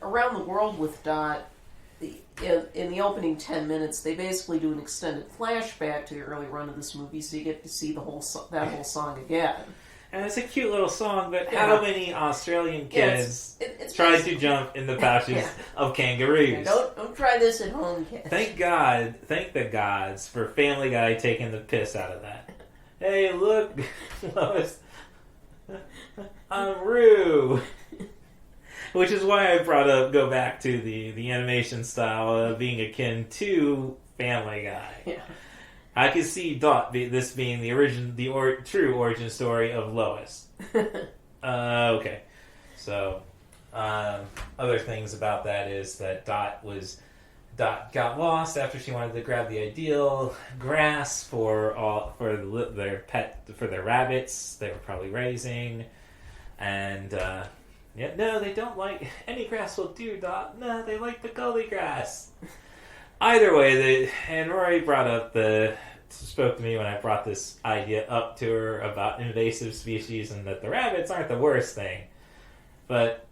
Around the World with Dot, in the opening 10 minutes, they basically do an extended flashback to the early run of this movie, so you get to see that whole song again. And it's a cute little song, but how many Australian kids try to jump in the pouches of kangaroos? Yeah, don't try this at home, kids. Thank the gods for Family Guy taking the piss out of that. Hey, look, Lois, I'm Roo. Which is why I go back to the animation style being akin to Family Guy. Yeah. I could see Dot this being the true origin story of Lois. Okay. So, other things about that is that Dot got lost after she wanted to grab the ideal grass for their rabbits they were probably raising, and no, they don't like any grass will do, Dot. No, they like the gully grass. Either way, and Rory spoke to me when I brought this idea up to her about invasive species and that the rabbits aren't the worst thing. But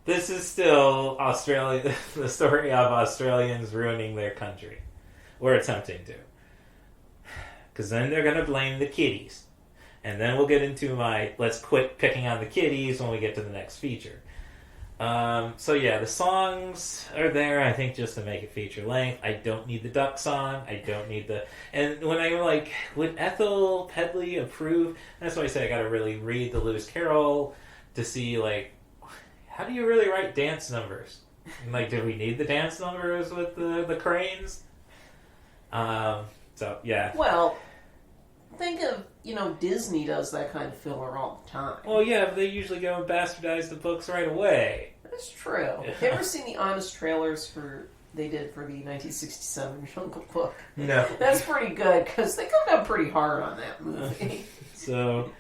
this is still the story of Australians ruining their country. Or attempting to. Because then they're going to blame the kitties. And then we'll get into let's quit picking on the kitties when we get to the next feature. The songs are there, I think, just to make it feature length. I don't need the duck song. I don't need and when I would Ethel Pedley approve? That's why I say I gotta really read the Lewis Carroll to see, how do you really write dance numbers? And, do we need the dance numbers with the cranes? Well, think of, Disney does that kind of filler all the time. Well, yeah, but they usually go and bastardize the books right away. That's true. Have you ever seen the honest trailers they did for the 1967 Jungle Book? No. That's pretty good, because they come down pretty hard on that movie. So,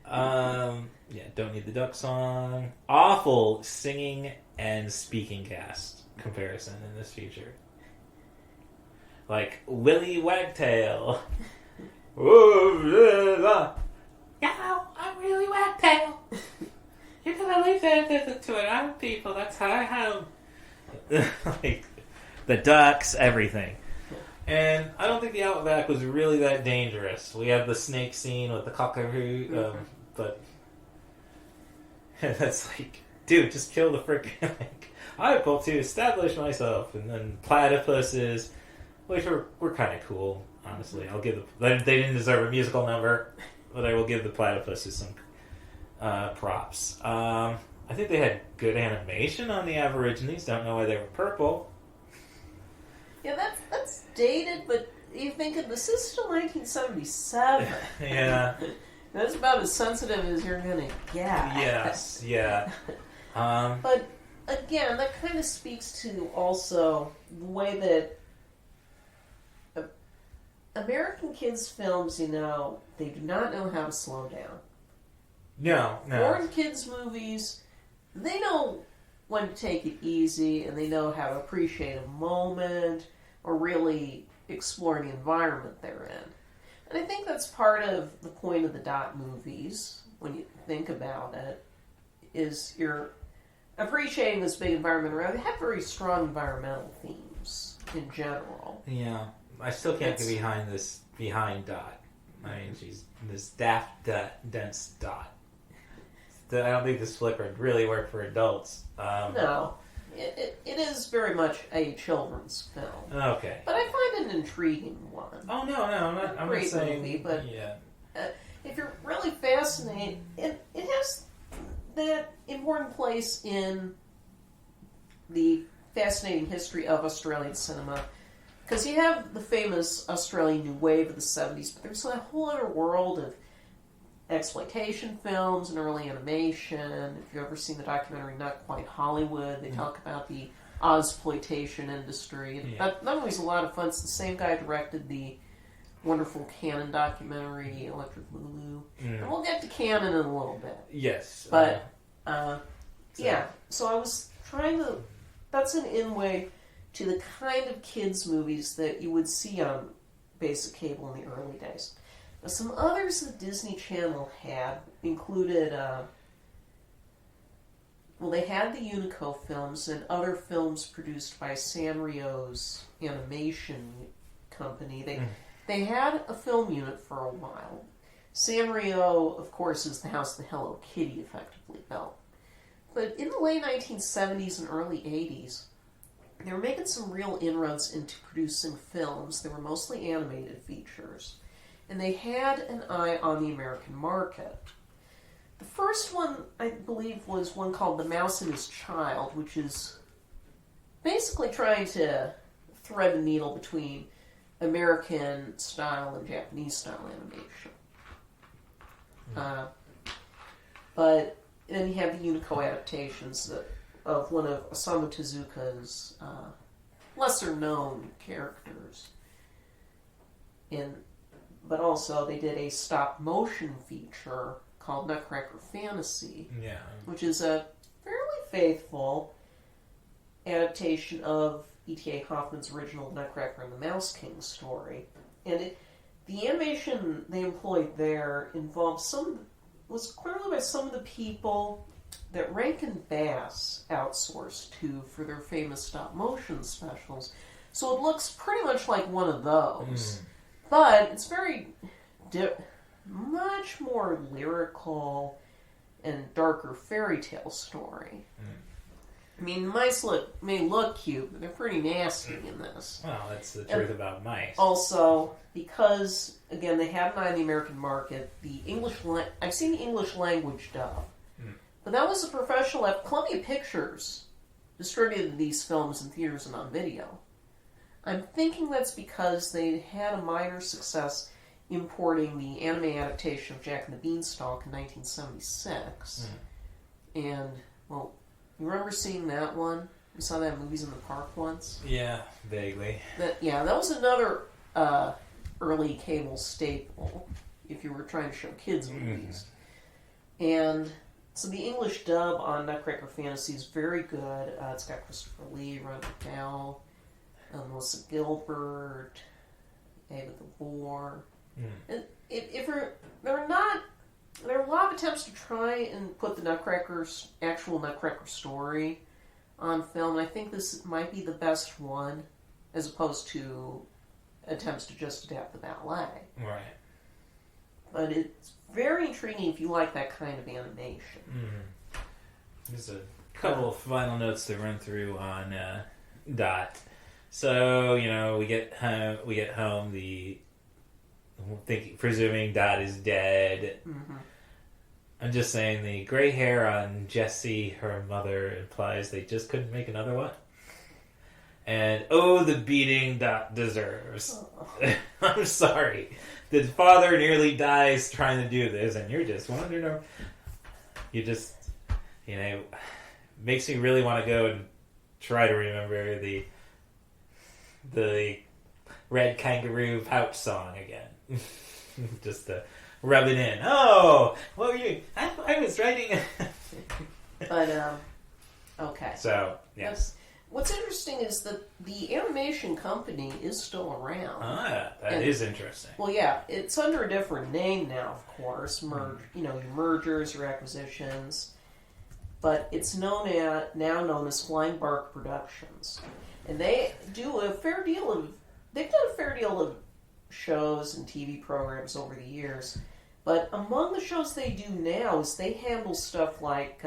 don't need the duck song. Awful singing and speaking cast comparison in this feature. Willie Wagtail. Yeah, I'm really Wagtail. You're gonna leave that to other people. That's how I have. The ducks, everything. And I don't think the Outback was really that dangerous. We have the snake scene with the Kangaroo, but that's dude, just kill the frickin'. I have to establish myself, and then platypuses, which were kind of cool. Honestly, I'll give they didn't deserve a musical number, but I will give the platypuses some props. I think they had good animation on the Aborigines. Don't know why they were purple. Yeah, that's dated, but you think this is still 1977. Yeah, that's about as sensitive as you're gonna get. Yes, yeah. But again, that kind of speaks to also the way that American kids' films, they do not know how to slow down. No. Foreign kids' movies, they know when to take it easy, and they know how to appreciate a moment, or really explore the environment they're in. And I think that's part of the point of the Dot movies, when you think about it, is you're appreciating this big environment around. They have very strong environmental themes in general. Yeah. I still can't get behind Dot. I mean, she's this daft, dense Dot. I don't think this flick would really work for adults. No. It is very much a children's film. Okay. But I find it an intriguing one. Oh, no, I'm not saying... movie, but yeah. If you're really fascinated, it has that important place in the fascinating history of Australian cinema. Because you have the famous Australian New Wave of the 70s, but there's a whole other world of exploitation films and early animation. If you've ever seen the documentary Not Quite Hollywood, they talk about the Ozploitation industry. And that movie's a lot of fun. It's the same guy who directed the wonderful Cannon documentary, Electric Lulu. And we'll get to Cannon in a little bit. Yes. But, so I was trying to... That's an in-way to the kind of kids' movies that you would see on basic cable in the early days. Now, some others the Disney Channel had included... they had the Unico films and other films produced by Sanrio's animation company. They had a film unit for a while. Sanrio, of course, is the house that Hello Kitty effectively built. But in the late 1970s and early 80s, they were making some real inroads into producing films. They were mostly animated features. And they had an eye on the American market. The first one, I believe, was one called The Mouse and His Child, which is basically trying to thread the needle between American style and Japanese style animation. But then you have the Unico adaptations of one of Osamu Tezuka's lesser-known characters. But also they did a stop-motion feature called Nutcracker Fantasy, which is a fairly faithful adaptation of E.T.A. Hoffman's original Nutcracker and the Mouse King story. And the animation they employed there was clearly by some of the people that Rankin Bass outsourced to for their famous stop-motion specials. So it looks pretty much like one of those. But it's very... much more lyrical and darker fairy tale story. I mean, mice may look cute, but they're pretty nasty in this. Well, that's the truth about mice. Also, because, again, they have an eye on the American market, I've seen the English language dub. But that was a professional... Columbia Pictures distributed these films in theaters and on video. I'm thinking that's because they had a minor success importing the anime adaptation of Jack and the Beanstalk in 1976. And, well, you remember seeing that one? We saw that in Movies in the Park once. Yeah, vaguely. That was another early cable staple, if you were trying to show kids movies. And so the English dub on Nutcracker Fantasy is very good. It's got Christopher Lee, Ron McDowell, Melissa Gilbert, Ava DeVore. And there are a lot of attempts to try and put the actual Nutcracker story on film, and I think this might be the best one, as opposed to attempts to just adapt the ballet. Right. But it's very intriguing if you like that kind of animation. There's a couple of final notes to run through on Dot. So, we get home, presuming Dot is dead. I'm just saying the gray hair on Jessie, her mother, implies they just couldn't make another one. And, the beating Dot deserves. I'm sorry. The father nearly dies trying to do this, and you're just wondering... makes me really want to go and try to remember the Red Kangaroo pouch song again. Just to rub it in. Oh, what were you? I was writing. But okay. So yes. What's interesting is that the animation company is still around. That is interesting. Well, yeah, it's under a different name now, of course. Your mergers, your acquisitions, but it's now known as Flying Bark Productions, and they do a fair deal of. They've done a fair deal of shows and TV programs over the years, but among the shows they do now is they handle stuff like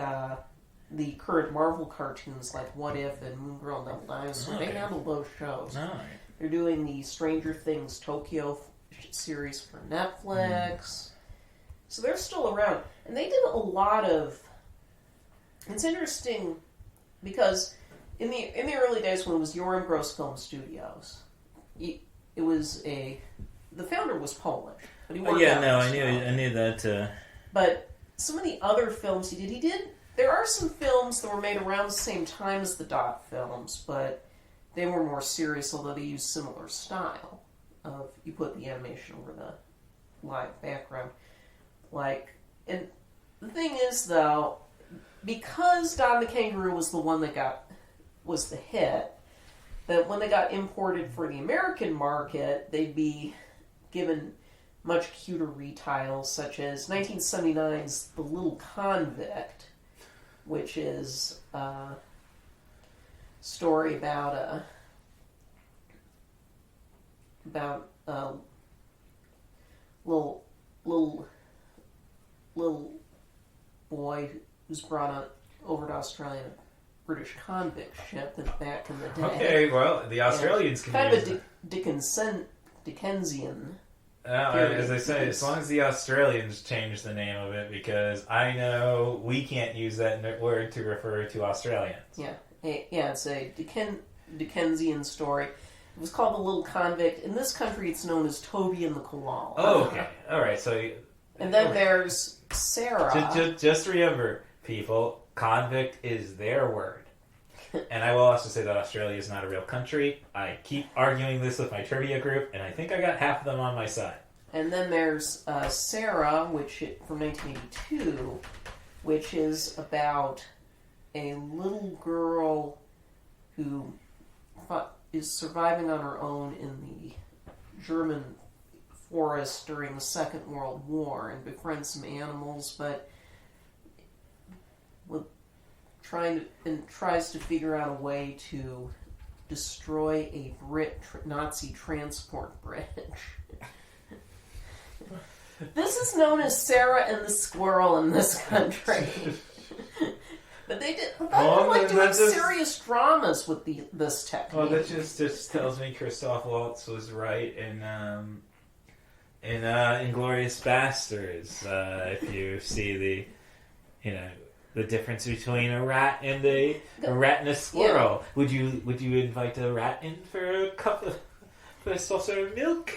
the current Marvel cartoons like What If and Moon Girl and Devil Dinosaur. They handle those shows. They're doing the Stranger Things Tokyo series for Netflix. So they're still around. And they did a lot of... It's interesting because in the early days when it was Joram Gross Film Studios, it was the founder was Polish, but he worked out I knew that. But some of the other films he did. There are some films that were made around the same time as the Dot films, but they were more serious, although they used similar style of you put the animation over the live background. And the thing is, though, because Don the Kangaroo was the one that was the hit, that when they got imported for the American market, they'd be given much cuter retitles, such as 1979's The Little Convict, which is a story about a little boy who's brought over to Australia in a British convict ship back in the day. Okay, well, the Australians can kind use of a Dickensian. As I say, as long as the Australians change the name of it, because I know we can't use that word to refer to Australians. Yeah, it's a Dickensian story. It was called The Little Convict. In this country, it's known as Toby and the Koala. Oh, okay. All right, so... And then there's Sarah. Just remember, people, convict is their word. And I will also say that Australia is not a real country. I keep arguing this with my trivia group, and I think I got half of them on my side. And then there's Sarah, from 1982, which is about a little girl who is surviving on her own in the German forest during the Second World War and befriends some animals, but tries to figure out a way to destroy a Nazi transport bridge. This is known as Sarah and the Squirrel in this country. But they like doing serious dramas with this technique. Well, that just tells me Christoph Waltz was right in Inglourious Basterds. If you see the difference between a rat and a squirrel. Yeah. Would you invite a rat in for a saucer of milk?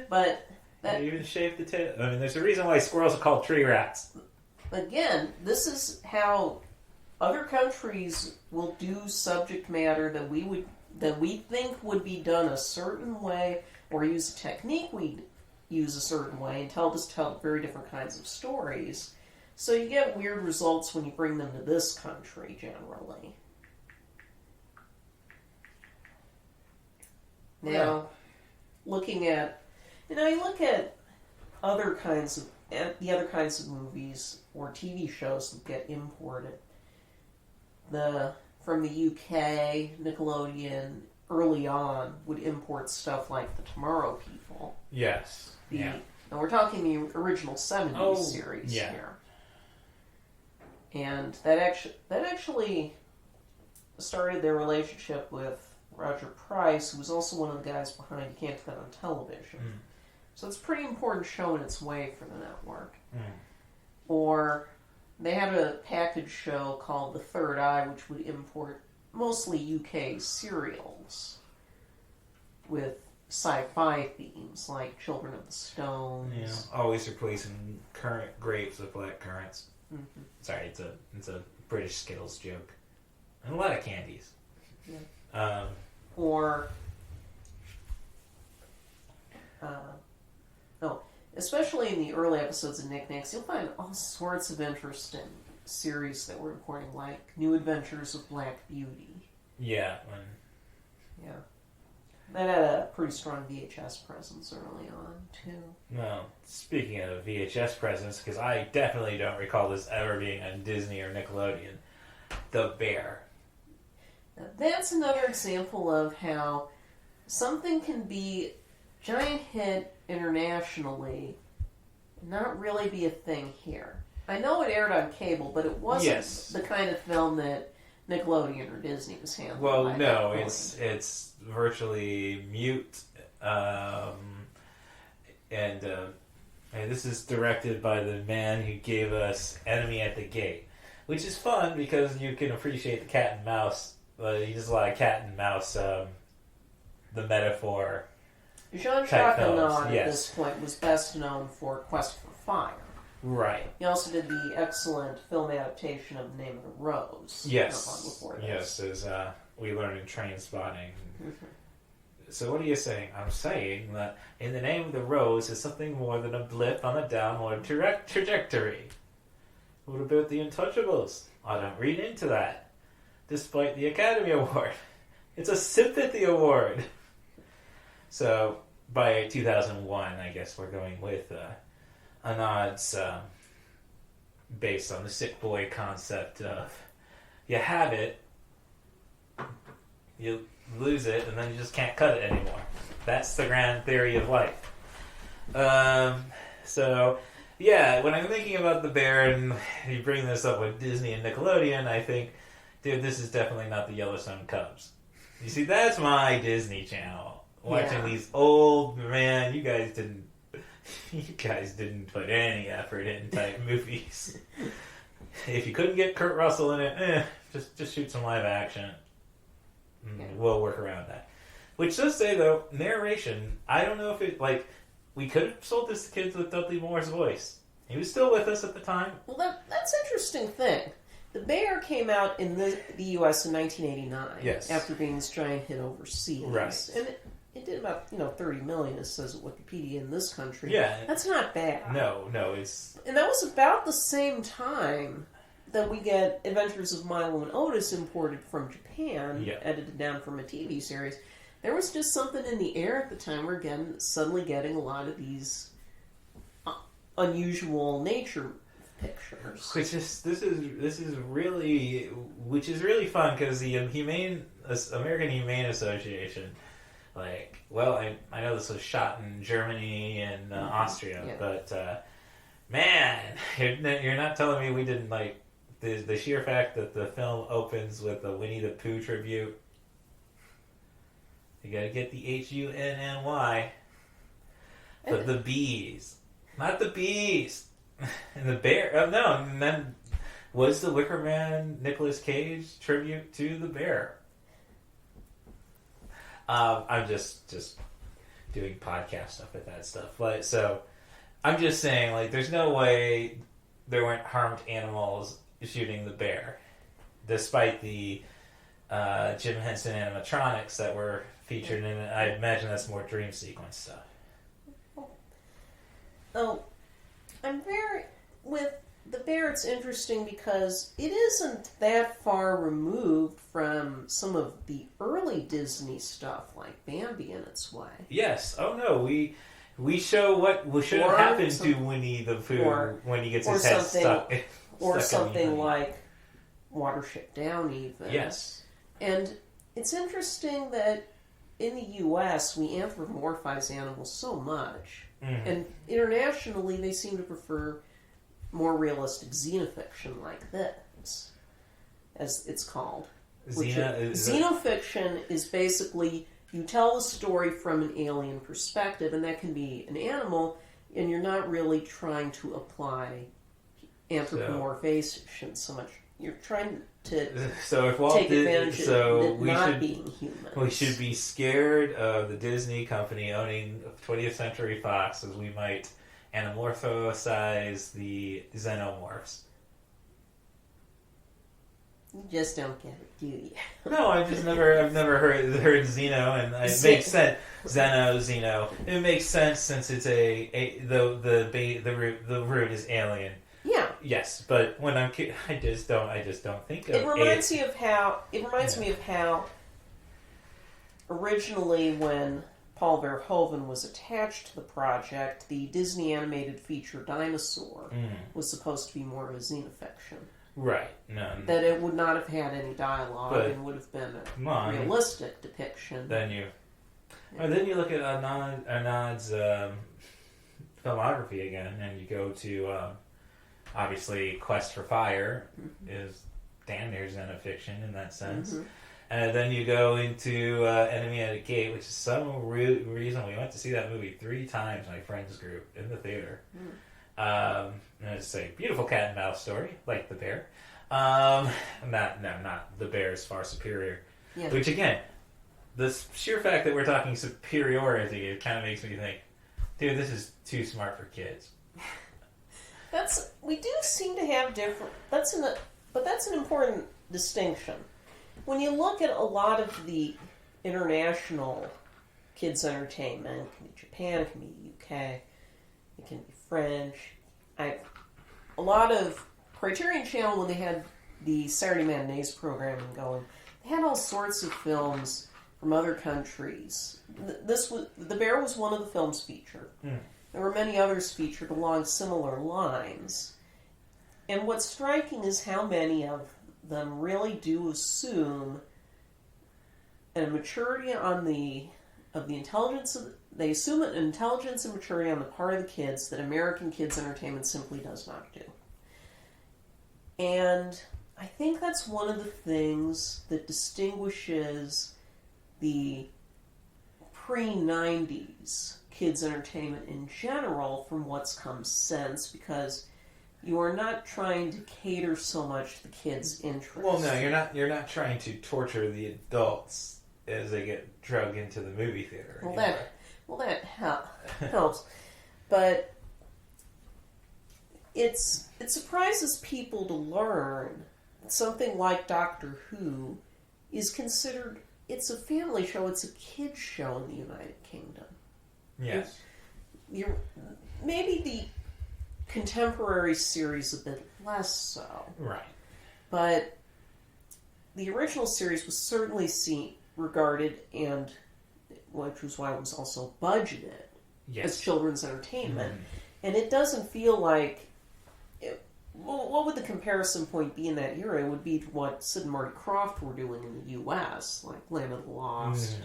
But even shave the tail. I mean, there's a reason why squirrels are called tree rats. Again, this is how other countries will do subject matter that we think would be done a certain way, or use a technique we use a certain way, and tell very different kinds of stories. So you get weird results when you bring them to this country, generally. Now, looking at, you look at the other kinds of movies or TV shows that get imported. From the UK, Nickelodeon, early on, would import stuff like The Tomorrow People. Yes. Now we're talking the original 70s series here. And that actually started their relationship with Roger Price, who was also one of the guys behind You Can't Cut on Television. Mm. So it's a pretty important show in its way for the network. Mm. Or they had a package show called The Third Eye, which would import mostly UK serials with sci-fi themes like Children of the Stones. Yeah, always replacing current grapes with black currants. Mm-hmm. Sorry, it's a British Skittles joke, and a lot of candies. Yeah. Especially in the early episodes of Nick Nicks, you'll find all sorts of interesting series that we're recording, like New Adventures of Black Beauty. Yeah. Yeah. That had a pretty strong VHS presence early on, too. Well, speaking of VHS presence, because I definitely don't recall this ever being on Disney or Nickelodeon, The Bear. Now, that's another example of how something can be a giant hit internationally and not really be a thing here. I know it aired on cable, but it wasn't the kind of film that Nickelodeon or Disney was handling. Well, no, it's virtually mute, and this is directed by the man who gave us Enemy at the Gate, which is fun because you can appreciate the cat and mouse he does a lot of cat and mouse, the metaphor. Jean-Jacques Annaud at this point was best known for Quest for Fire. Right. He also did the excellent film adaptation of The Name of the Rose. Yes. Not long before Yes, this. as we learned in Train Spotting. So what are you saying? I'm saying that In the Name of the Rose is something more than a blip on a downward trajectory. What about The Untouchables? I don't read into that. Despite the Academy Award. It's a sympathy award. So, by 2001, I guess we're going with Annaud's based on the sick boy concept of you have it, you lose it, and then you just can't cut it anymore. That's the grand theory of life. So, yeah, when I'm thinking about the bear, and you bring this up with Disney and Nickelodeon, I think, dude, this is definitely not the Yellowstone Cubs. You see, that's my Disney Channel. Watching these old, man, you guys didn't put any effort in type movies. If you couldn't get Kurt Russell in it, just shoot some live action. We'll work around that. Which does say, though, narration, I don't know if it, we could have sold this to kids with Dudley Moore's voice. He was still with us at the time. Well, that's an interesting thing. The Bear came out in the U.S. in 1989. Yes. After being this giant hit overseas. Right. And it did about, 30 million, it says at Wikipedia, in this country. Yeah. That's not bad. No, it's... And that was about the same time that we get Adventures of Milo and Otis imported from Japan, edited down from a TV series. There was just something in the air at the time. We're suddenly getting a lot of these unusual nature pictures. Which is really fun because the American Humane Association, I know this was shot in Germany and Austria, but man, you're not telling me we didn't the sheer fact that the film opens with a Winnie the Pooh tribute. You gotta get the Hunny, but the bees, not the bees. And the bear, no, and then was the Wicker Man Nicolas Cage tribute to the bear. I'm just doing podcast stuff with that stuff. So I'm just saying, there's no way there weren't harmed animals shooting the bear, despite the Jim Henson animatronics that were featured in it. I imagine that's more dream sequence stuff. Oh. With the bear, it's interesting because it isn't that far removed from some of the early Disney stuff, like Bambi in its way. Yes. Oh no, we show what should have happened to Winnie the Pooh when he gets his head stuck. Or something like Watership Down, even. Yes. And it's interesting that in the U.S. we anthropomorphize animals so much. Mm-hmm. And internationally, they seem to prefer more realistic xenofiction like this, as it's called. Xenofiction is basically, you tell the story from an alien perspective, and that can be an animal, and you're not really trying to apply anthropomorphization so much. You're trying to take advantage of it not being human. We should be scared of the Disney company owning 20th Century Fox, as we might anamorphosize the xenomorphs. You just don't get it, do you? No, I've never heard Xeno, and it makes sense. Xeno. It makes sense since it's the root is alien. Yeah. Yes, but when I just don't think of it. Reminds me of how originally, when Paul Verhoeven was attached to the project, the Disney animated feature Dinosaur was supposed to be more of a xenofiction. Right. No. That it would not have had any dialogue and would have been a realistic depiction. Then you look at Arnaud's filmography again, and you go to obviously Quest for Fire is damn near xenofiction in that sense. Mm-hmm. And then you go into Enemy at a Gate, which is some reason we went to see that movie 3 times, my friends group, in the theater. And it's a beautiful cat and mouse story, like the bear. Not the bear is far superior. Yeah. Which, again, the sheer fact that we're talking superiority, it kind of makes me think, dude, this is too smart for kids. We do seem to have different. But that's an important distinction. When you look at a lot of the international kids' entertainment, it can be Japan, it can be UK, it can be French. A lot of Criterion Channel, when they had the Saturday Matinees programming going, they had all sorts of films from other countries. The Bear was one of the films featured. There were many others featured along similar lines. And what's striking is how many of them really do assume a maturity of the intelligence. They assume an intelligence and maturity on the part of the kids that American kids' entertainment simply does not do. And I think that's one of the things that distinguishes the pre-90s kids' entertainment in general from what's come since, because you are not trying to cater so much to the kids' interests. Well, no, you're not trying to torture the adults as they get drugged into the movie theater. That helps. But it surprises people to learn that something like Doctor Who is considered, it's a family show, it's a kids show in the United Kingdom. Yes. Maybe the contemporary series a bit less so. Right. But the original series was certainly regarded, and which was why it was also budgeted as children's entertainment. And it doesn't feel like... what would the comparison point be in that era? It would be to what Sid and Marty Krofft were doing in the U.S., like Land of the Lost.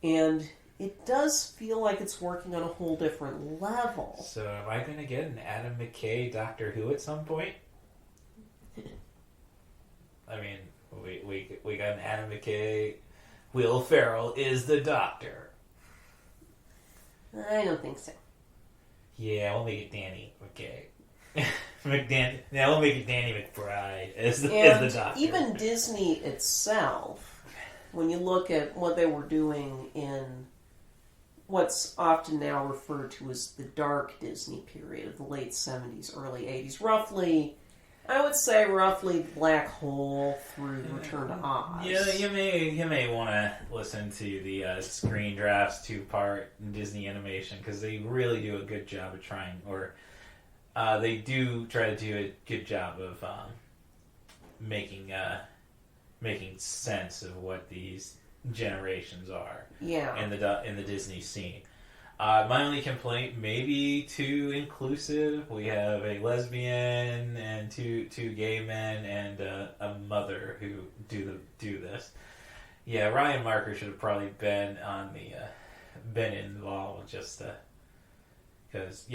And it does feel like it's working on a whole different level. So am I going to get an Adam McKay Doctor Who at some point? I mean, we got an Adam McKay. Will Ferrell is the Doctor. I don't think so. Yeah, we'll make it Danny McKay. We'll make it Danny McBride as the Doctor. Even Disney itself, when you look at what they were doing in what's often now referred to as the dark Disney period of the late 70s, early 80s, roughly Black Hole through Return to Oz. Yeah, you may want to listen to the Screen Drafts 2-part Disney animation, because they really do a good job of trying, or they do try to do a good job of making sense of what these generations are. Yeah. In the Disney scene. My only complaint, maybe too inclusive. We have a lesbian and two gay men and a mother who do this. Yeah, Ryan Marker should have probably been involved, just because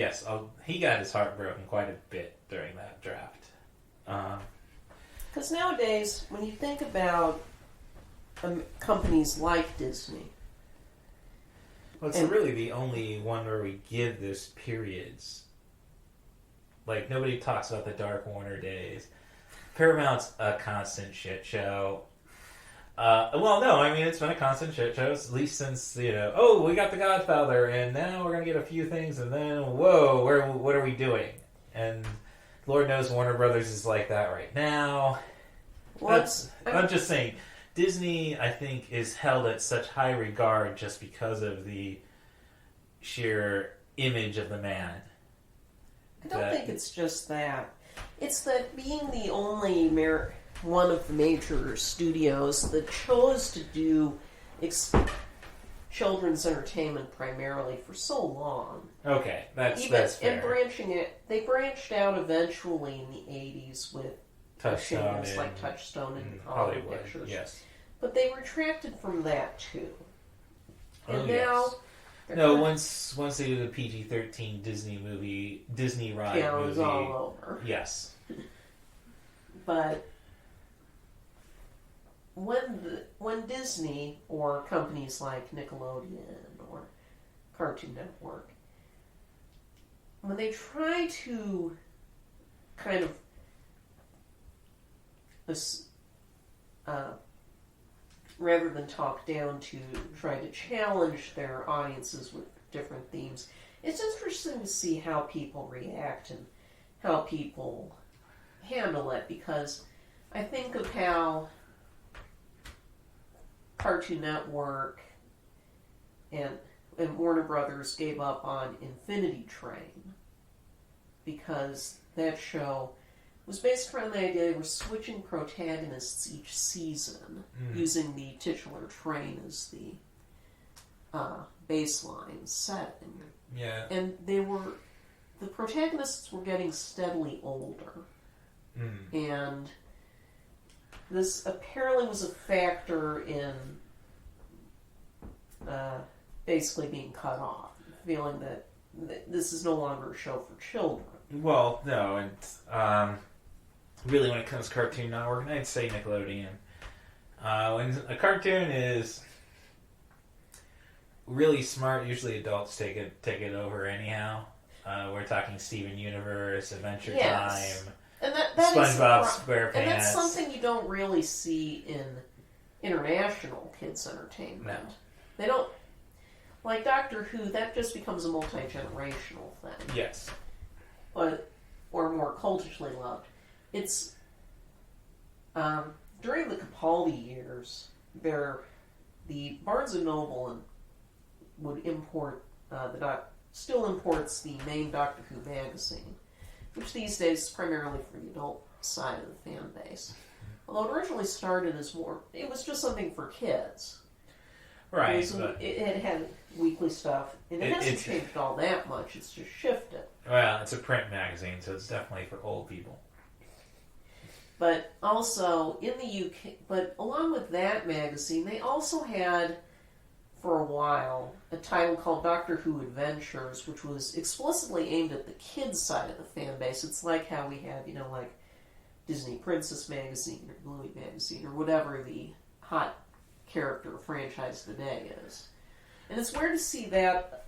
he got his heart broken quite a bit during that draft. Because nowadays, when you think about companies like Disney. Well, it's really the only one where we give this periods. Like, nobody talks about the Dark Warner days. Paramount's a constant shit show. It's been a constant shit show, at least since, we got The Godfather, and now we're going to get a few things, and then, whoa, what are we doing? And Lord knows Warner Brothers is like that right now. I'm just saying, Disney, I think, is held at such high regard just because of the sheer image of the man. I don't think it's just that. It's that being the only one of the major studios that chose to do children's entertainment primarily for so long. Okay, that's fair. And they branched out eventually in the 80s with shows like Touchstone and Hollywood Pictures. Yes. But they retracted from that too. And once they did a PG-13 Disney ride movie, it was all over. Yes. But when Disney or companies like Nickelodeon or Cartoon Network, when they try to kind of rather than talk down to try to challenge their audiences with different themes, it's interesting to see how people react and how people handle it, because I think of how Cartoon Network and Warner Brothers gave up on Infinity Train, because that show was based around the idea they were switching protagonists each season, using the titular train as the baseline setting. Yeah. And the protagonists were getting steadily older. And this apparently was a factor in basically being cut off, feeling that this is no longer a show for children. Well, no, and really when it comes to Cartoon Network, I'd say Nickelodeon. When a cartoon is really smart, usually adults take it over anyhow. We're talking Steven Universe, Adventure Time, and that SpongeBob SquarePants. And that's something you don't really see in international kids' entertainment. No. They don't, like Doctor Who, that just becomes a multi-generational thing. Yes. Or more culturally loved. It's, during the Capaldi years, the Barnes & Noble would import, still imports the main Doctor Who magazine, which these days is primarily for the adult side of the fan base. Although it originally started as it was just something for kids. Right. It had weekly stuff, and it hasn't changed all that much, it's just shifted. Well, it's a print magazine, so it's definitely for old people. But also, in the UK, but along with that magazine, they also had, for a while, a title called Doctor Who Adventures, which was explicitly aimed at the kids' side of the fan base. It's like how we have, like Disney Princess Magazine or Bluey Magazine or whatever the hot character franchise today is. And it's weird to see that.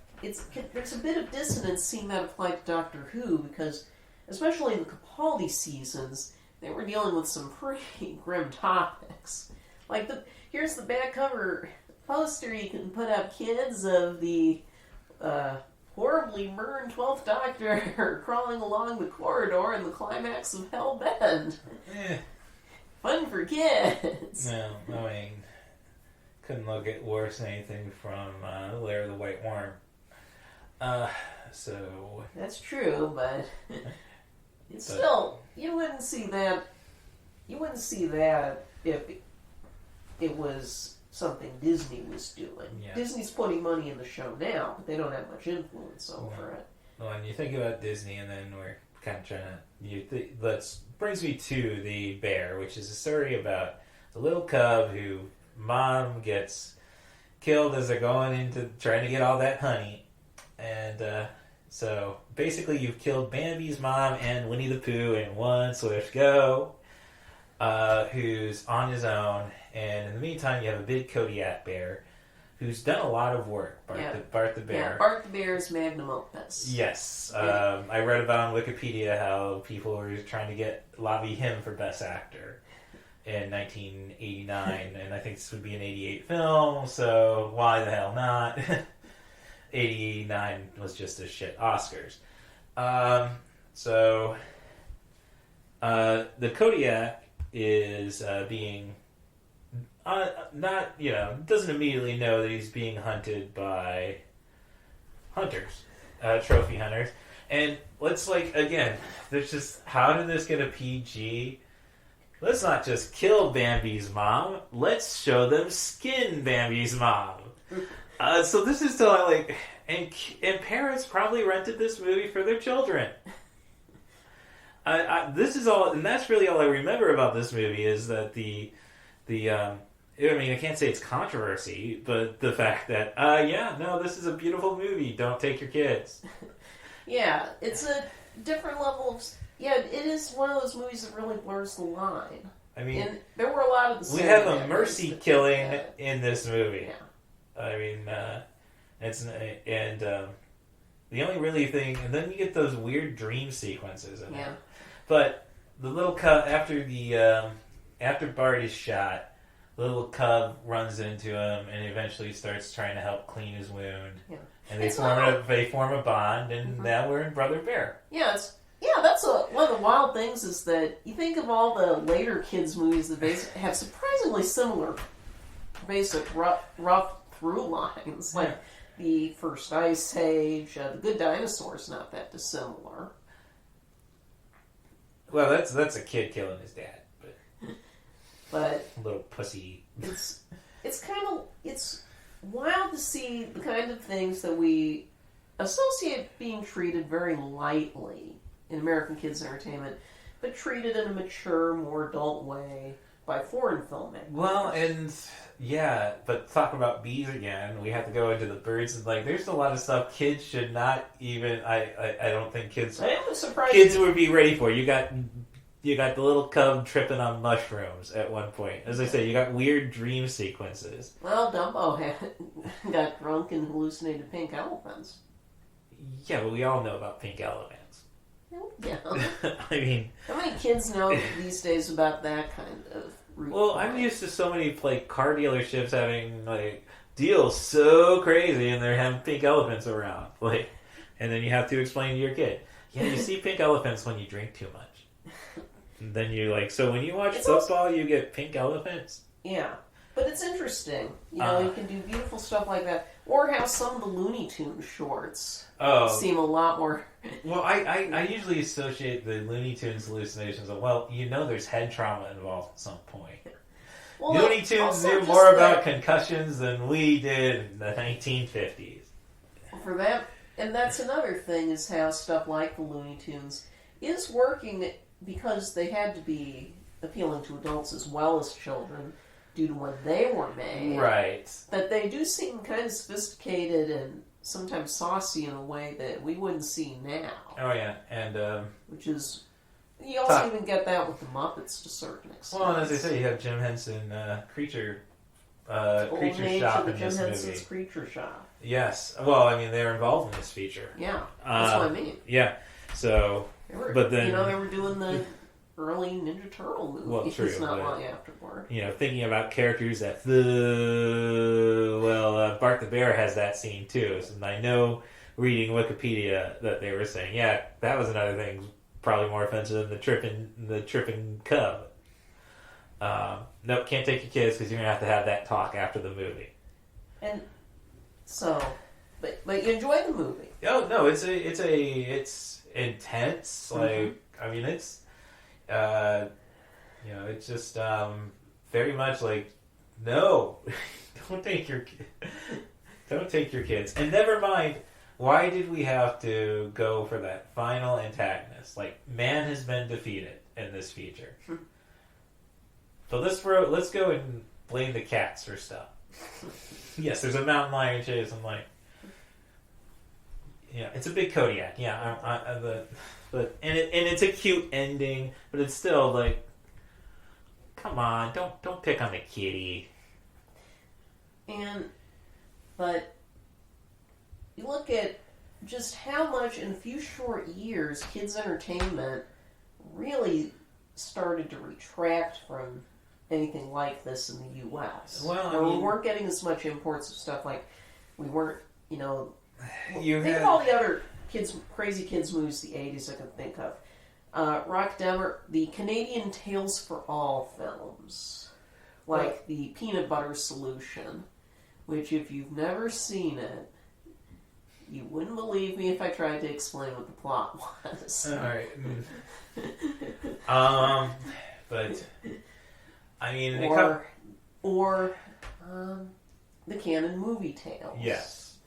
There's a bit of dissonance seeing that applied to Doctor Who, because, especially in the Capaldi seasons, they were dealing with some pretty grim topics. Like, here's the back cover poster you can put up, kids, of the horribly burned 12th Doctor crawling along the corridor in the climax of Hellbent. Fun for kids. No, I mean, couldn't look at worse than anything from Lair of the White Worm. So that's true, but it's still, you wouldn't see that. You wouldn't see that if it was something Disney was doing. Yeah. Disney's putting money in the show now, but they don't have much influence over it. Well, and you think about Disney, and then we're kind of trying to. Brings me to The Bear, which is a story about the little cub who mom gets killed as they're going into trying to get all that honey. And so basically you've killed Bambi's mom and Winnie the Pooh in one swift go, who's on his own. And in the meantime, you have a big Kodiak bear who's done a lot of work, Bart the Bear. Yeah, Bart the Bear's magnum opus. Yes. I read about on Wikipedia how people were trying to lobby him for Best Actor in 1989. And I think this would be an 88 film, so why the hell not? 89 was just a shit Oscars. So the Kodiak is being doesn't immediately know that he's being hunted by hunters, trophy hunters. And let's there's just, how did this get a PG? Let's not just kill Bambi's mom. Let's show them skin Bambi's mom. So this is still and parents probably rented this movie for their children. This is all, and that's really all I remember about this movie is that I can't say it's controversy, but the fact that this is a beautiful movie. Don't take your kids. Yeah, it's a different level of. Yeah, it is one of those movies that really blurs the line. I mean, and there were a lot of the. We have a mercy killing in this movie. Yeah. I mean, the only really thing, and then you get those weird dream sequences in it. But the little cut after Bart is shot, little cub runs into him and eventually starts trying to help clean his wound. Yeah. And they form a bond, and now we're in Brother Bear. Yeah, that's one of the wild things is that you think of all the later kids movies that have surprisingly similar basic rough through lines, like the first Ice Age, The Good Dinosaur is not that dissimilar. Well, that's a kid killing his dad, but little pussy. It's wild to see the kind of things that we associate being treated very lightly in American kids' entertainment, but treated in a mature, more adult way by foreign filmmakers. Well, and yeah, but talk about bees again. We have to go into the birds, and like, there's a lot of stuff kids should not even. I don't think kids. I am surprised. Kids would be ready for. You got the little cub tripping on mushrooms at one point. As I say, you got weird dream sequences. Well, Dumbo got drunk and hallucinated pink elephants. Yeah, but we all know about pink elephants. Yeah. I mean, how many kids know these days about that kind of route? Well, I'm used to so many like car dealerships having like deals so crazy, and they're having pink elephants around. Like, and then you have to explain to your kid, yeah, you see pink elephants when you drink too much. And then you like, so when you watch football, you get pink elephants. Yeah, but it's interesting. You know, you can do beautiful stuff like that, or how some of the Looney Tunes shorts seem a lot more. Well, I usually associate the Looney Tunes hallucinations of, well, there's head trauma involved at some point. Well, Looney Tunes knew more about concussions than we did in the 1950s. For that, and that's another thing, is how stuff like the Looney Tunes is working because they had to be appealing to adults as well as children due to when they were made. Right. That they do seem kind of sophisticated and sometimes saucy in a way that we wouldn't see now. Oh, yeah. And, which is... You also even get that with the Muppets to a certain extent. Well, and as I say, you have Jim Henson, Creature Shop in Jim this Henson's movie. Creature Shop. Yes. Well, I mean, they're involved in this feature. Yeah. That's what I mean. Yeah. So... But then... they were doing the early Ninja Turtle movies. Well, true. It's not long afterward. Thinking about characters that... Bart the Bear has that scene, too. And I know, reading Wikipedia, that they were saying, yeah, that was another thing probably more offensive than the tripping cub. Nope, can't take your kids because you're going to have that talk after the movie. And so... But you enjoy the movie. Oh, no, it's intense. Like, I mean, it's... it's just very much like, no, don't take your kids. And never mind, why did we have to go for that final antagonist? Like, man has been defeated in this feature. So let's go and blame the cats for stuff. Yes, there's a mountain lion chase. I'm like, it's a big Kodiak. Yeah, but it's a cute ending, but it's still like, come on, don't pick on the kitty. But you look at just how much in a few short years kids' entertainment really started to retract from anything like this in the U.S. Well, we weren't getting as much imports of stuff like we weren't, think of all the other crazy kids movies of the 80s I can think of. Rock Demer, the Canadian Tales for All films, like the Peanut Butter Solution, which if you've never seen it, you wouldn't believe me if I tried to explain what the plot was. All right. But I mean, or the Canon Movie Tales. Yes.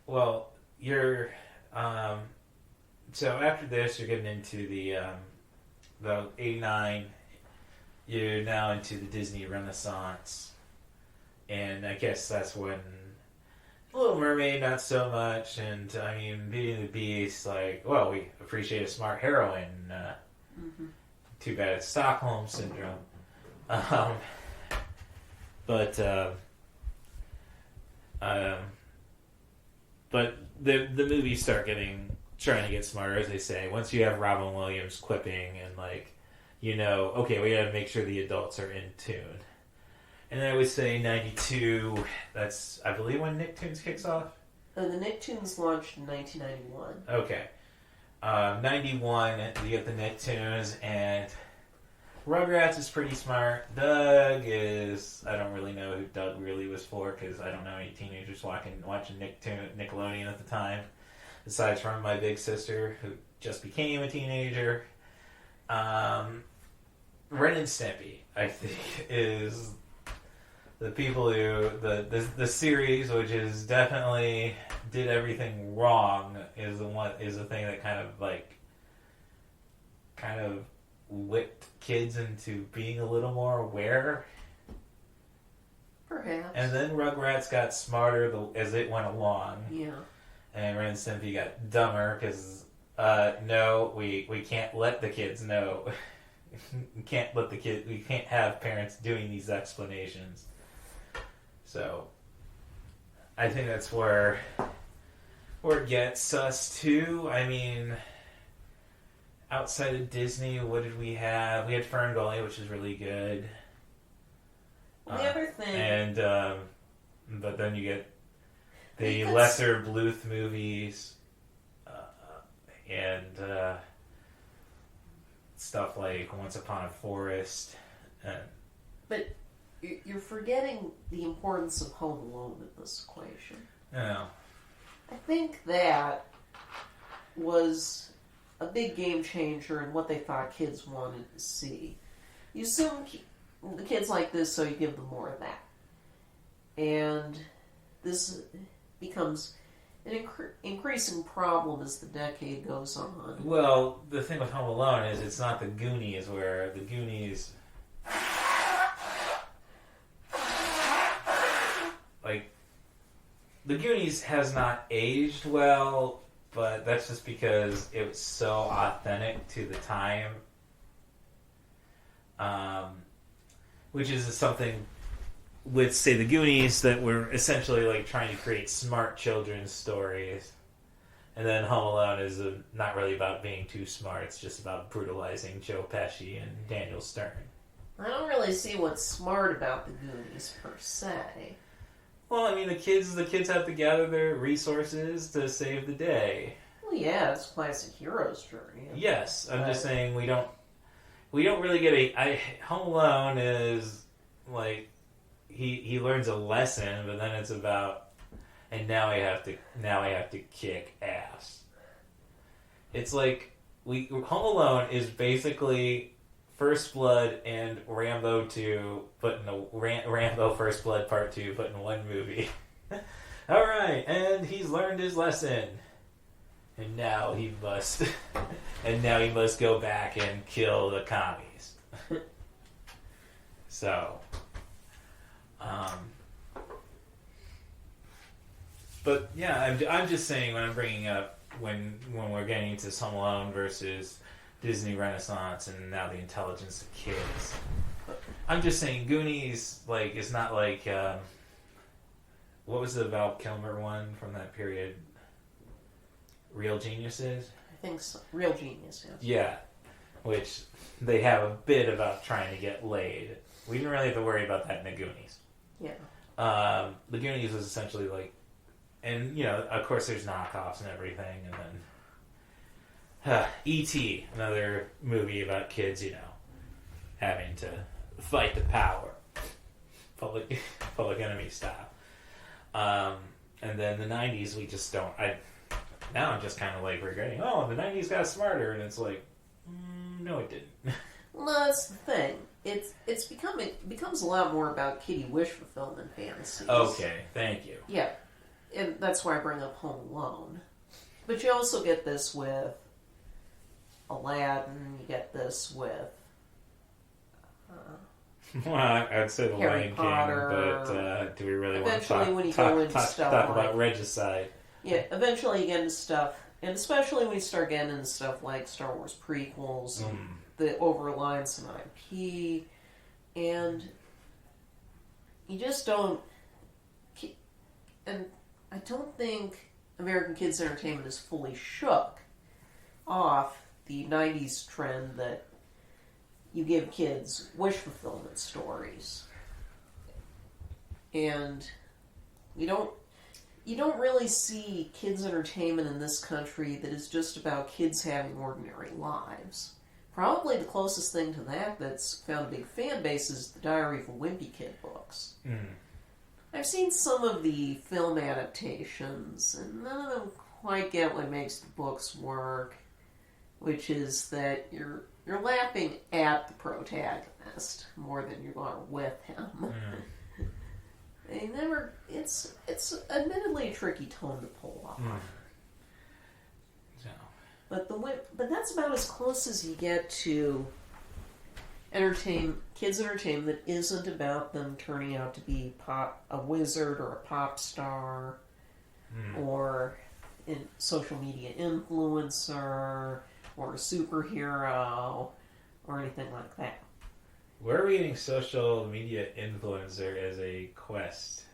Well, you're so after this, you're getting into the 89. You're now into the Disney Renaissance, and I guess that's when Little Mermaid not so much, and I mean Beauty and the Beast. Like, well, we appreciate a smart heroine. Too bad it's Stockholm syndrome. But the movies start trying to get smarter, as they say. Once you have Robin Williams quipping and okay, we got to make sure the adults are in tune. And then I would say 92, that's, I believe, when Nicktoons kicks off? The Nicktoons launched in 1991. Okay. 91, you get the Nicktoons, and Rugrats is pretty smart. Doug is, I don't really know who Doug really was for, because I don't know any teenagers watching Nickelodeon at the time, aside from my big sister, who just became a teenager. Ren and Stimpy, I think, is the people who the series, which is definitely did everything wrong, is the thing that kind of whipped kids into being a little more aware. Perhaps. And then Rugrats got smarter as it went along. Yeah. And Ren and Stimpy got dumber because no, we can't let the kids know. We can't have parents doing these explanations. So I think that's where it gets us to. I mean, outside of Disney, what did we have? We had Fern Gully, which is really good. The other thing, and but then you get the Because- lesser Bluth movies, and stuff like Once Upon a Forest. but you're forgetting the importance of Home Alone in this equation. Oh. I think that was a big game changer in what they thought kids wanted to see. You assume the kids like this, so you give them more of that. And this becomes an increasing problem as the decade goes on. Well, the thing with Home Alone is it's not the Goonies, where the Goonies... Like, the Goonies has not aged well, but that's just because it was so authentic to the time. Which is something with, say, the Goonies, that were essentially like trying to create smart children's stories. And then Home Alone is not really about being too smart. It's just about brutalizing Joe Pesci and Daniel Stern. I don't really see what's smart about the Goonies per se. Well, I mean, the kids have to gather their resources to save the day. Well, yeah, it's a classic hero's journey. Yes, I'm just saying we don't really get Home Alone is like he learns a lesson, but then it's about, and now I have to kick ass. It's like Home Alone is basically First Blood and Rambo 2, but in a Rambo First Blood Part 2, but in one movie. All right, and he's learned his lesson, and now he must go back and kill the commies. So, but yeah, I'm just saying, when I'm bringing up when we're getting into Home Alone versus Disney Renaissance and now the intelligence of kids, I'm just saying Goonies is not like what was the Val Kilmer one from that period? Real Geniuses? I think so. Real Genius, yes. Yeah, which they have a bit about trying to get laid. We didn't really have to worry about that in the Goonies. Yeah. The Goonies was essentially like, and of course there's knockoffs and everything, and then E.T., another movie about kids, having to fight the power, public enemy style. And then the 90s, we just don't. Now I'm just kind of like regretting. Oh, the 90s got smarter, and it's like, no, it didn't. Well, that's the thing. It becomes a lot more about kiddie wish fulfillment fantasies. Okay, thank you. Yeah, and that's why I bring up Home Alone. But you also get this with Aladdin. You get this with well, I'd say the Harry Lion Potter. King, but do we really want to talk about regicide? Yeah, eventually you get into stuff, and especially when you start getting into stuff like Star Wars prequels, the over-reliance on IP, and you just don't... And I don't think American Kids Entertainment is fully shook off the 90s trend that you give kids wish fulfillment stories. And you don't really see kids' entertainment in this country that is just about kids having ordinary lives. Probably the closest thing to that that's found a big fan base is the Diary of a Wimpy Kid books. Mm. I've seen some of the film adaptations, and none of them quite get what makes the books work, which is that you're laughing at the protagonist more than you are with him. Mm. They never. It's admittedly a tricky tone to pull off. Mm. So. But that's about as close as you get to kids' entertainment that isn't about them turning out to be a wizard or a pop star or a social media influencer or a superhero or anything like that. Where are we getting social media influencer as a quest?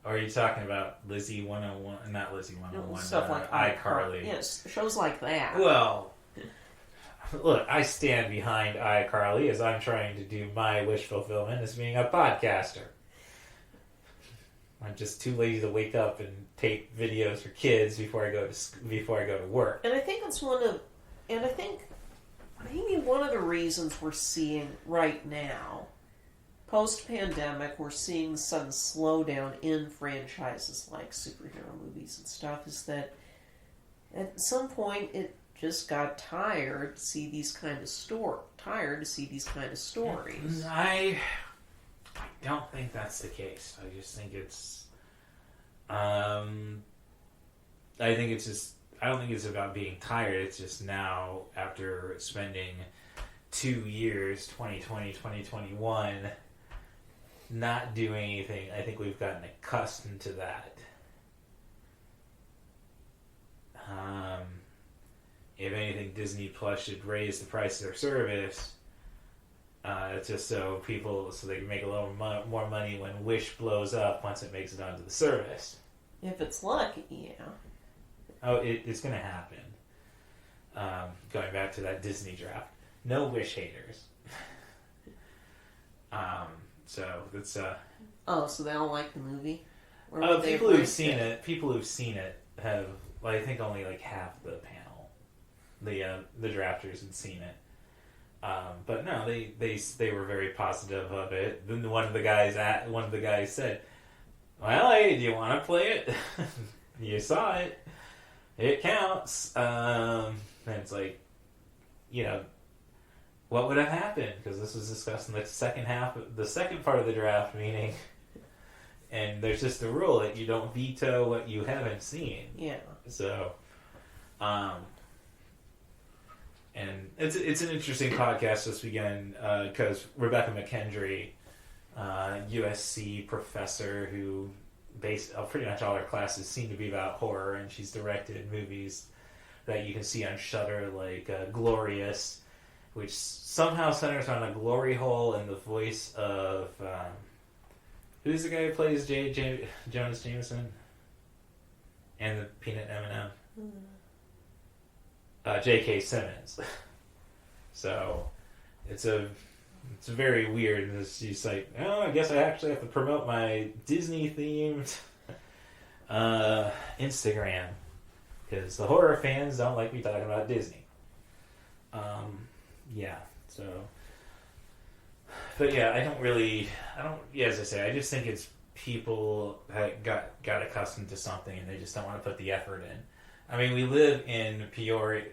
Or are you talking about Lizzie 101? Not Lizzie 101. Stuff like iCarly. Yes, shows like that. Well, look, I stand behind iCarly as I'm trying to do my wish fulfillment as being a podcaster. I'm just too lazy to wake up and tape videos for kids before I go to work. And I think that's maybe one of the reasons we're seeing right now, post-pandemic, we're seeing the sudden slowdown in franchises like superhero movies and stuff, is that at some point it just got tired to see these kind of stories. I don't think that's the case. I just think it's I don't think it's about being tired. It's just now, after spending 2 years, 2020, 2021, not doing anything, I think we've gotten accustomed to that. If anything, Disney Plus should raise the price of their service, just so they can make a little more money when Wish blows up once it makes it onto the service. If it's lucky, yeah. Oh, it's going to happen. Going back to that Disney draft. No Wish haters. So it's so they don't like the movie? People who've seen it have, I think only like half the panel. The drafters had seen it. But no, they were very positive of it. Then one of the guys said, "Well, hey, do you want to play it? You saw it. It counts." And it's like, what would have happened? Because this was discussed in the second part of the draft meeting. And there's just a rule that you don't veto what you haven't seen. Yeah. So, and it's an interesting podcast this weekend because Rebecca McKendry, USC professor who pretty much all her classes seem to be about horror, and she's directed movies that you can see on Shudder, like Glorious, which somehow centers on a glory hole in the voice of who's the guy who plays Jonas Jameson and the Peanut M&M? J.K. Simmons. So it's very weird. She's like, oh, I guess I actually have to promote my Disney themed Instagram because the horror fans don't like me talking about Disney. So, but yeah, as I say, I just think it's people that got accustomed to something and they just don't want to put the effort in. I mean, we live in Peoria,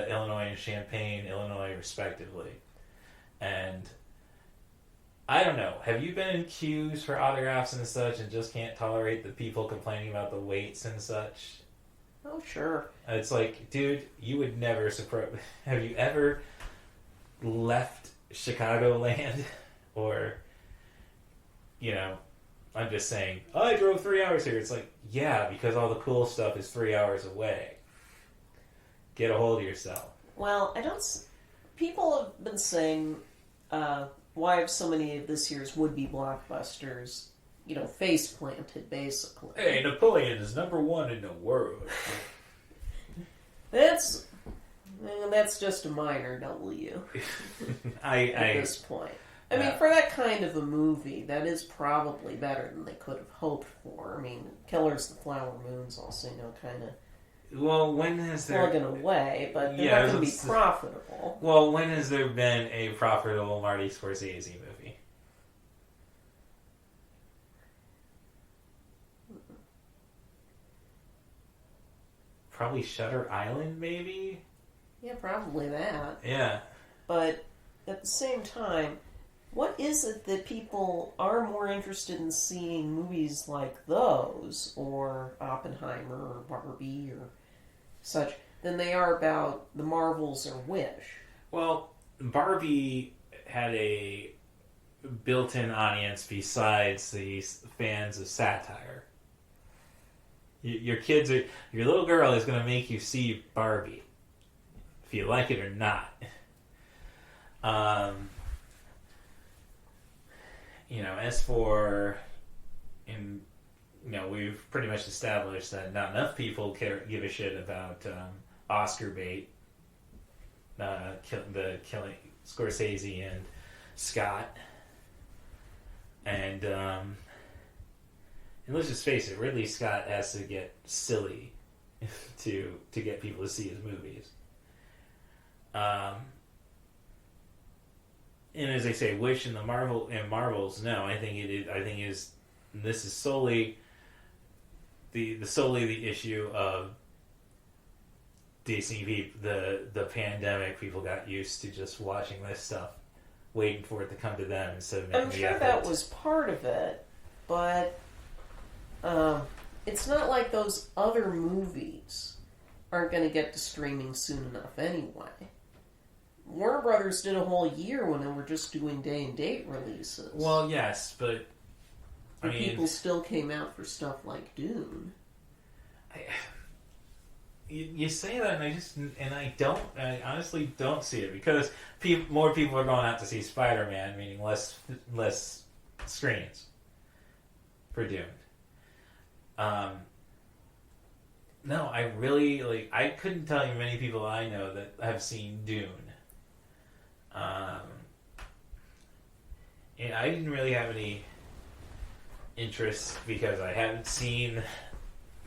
Illinois, and Champaign, Illinois, respectively. And I don't know. Have you been in queues for autographs and such and just can't tolerate the people complaining about the waits and such? Oh, sure. It's like, dude, you would never have you ever left Chicagoland? Or, I'm just saying, I drove 3 hours here. It's like, yeah, because all the cool stuff is 3 hours away. Get a hold of yourself. Well, people have been saying, why have so many of this year's would-be blockbusters, face planted, basically. Hey, Napoleon is #1 in the world. That's just a minor W. At this point. I mean, for that kind of a movie, that is probably better than they could have hoped for. I mean, Killers of the Flower Moon's also, kind of... Well, when has there... plugging away, but they're not going to be profitable. Well, when has there been a profitable Marty Scorsese movie? Probably Shutter Island, maybe? Yeah, probably that. Yeah. But at the same time, what is it that people are more interested in seeing movies like those, or Oppenheimer, or Barbie, or such, than they are about The Marvels or Wish? Well, Barbie had a built-in audience besides the fans of satire. Your little girl is going to make you see Barbie, if you like it or not. As for, we've pretty much established that not enough people give a shit about Oscar bait, killing Scorsese and Scott, and let's just face it, Ridley Scott has to get silly to get people to see his movies. And as I say, Wish and Marvels, no, I think it is. I think this is solely the issue of Disney. The pandemic, people got used to just watching this stuff, waiting for it to come to them instead of making I'm the sure effort. that was part of it, but it's not like those other movies aren't going to get to streaming soon enough anyway. Warner Brothers did a whole year when they were just doing day and date releases. Well, yes, but people still came out for stuff like Dune. You say that, and I honestly don't see it because more people are going out to see Spider-Man, meaning less screens for Dune. No, I really I couldn't tell you many people I know that have seen Dune. And I didn't really have any interest because I haven't seen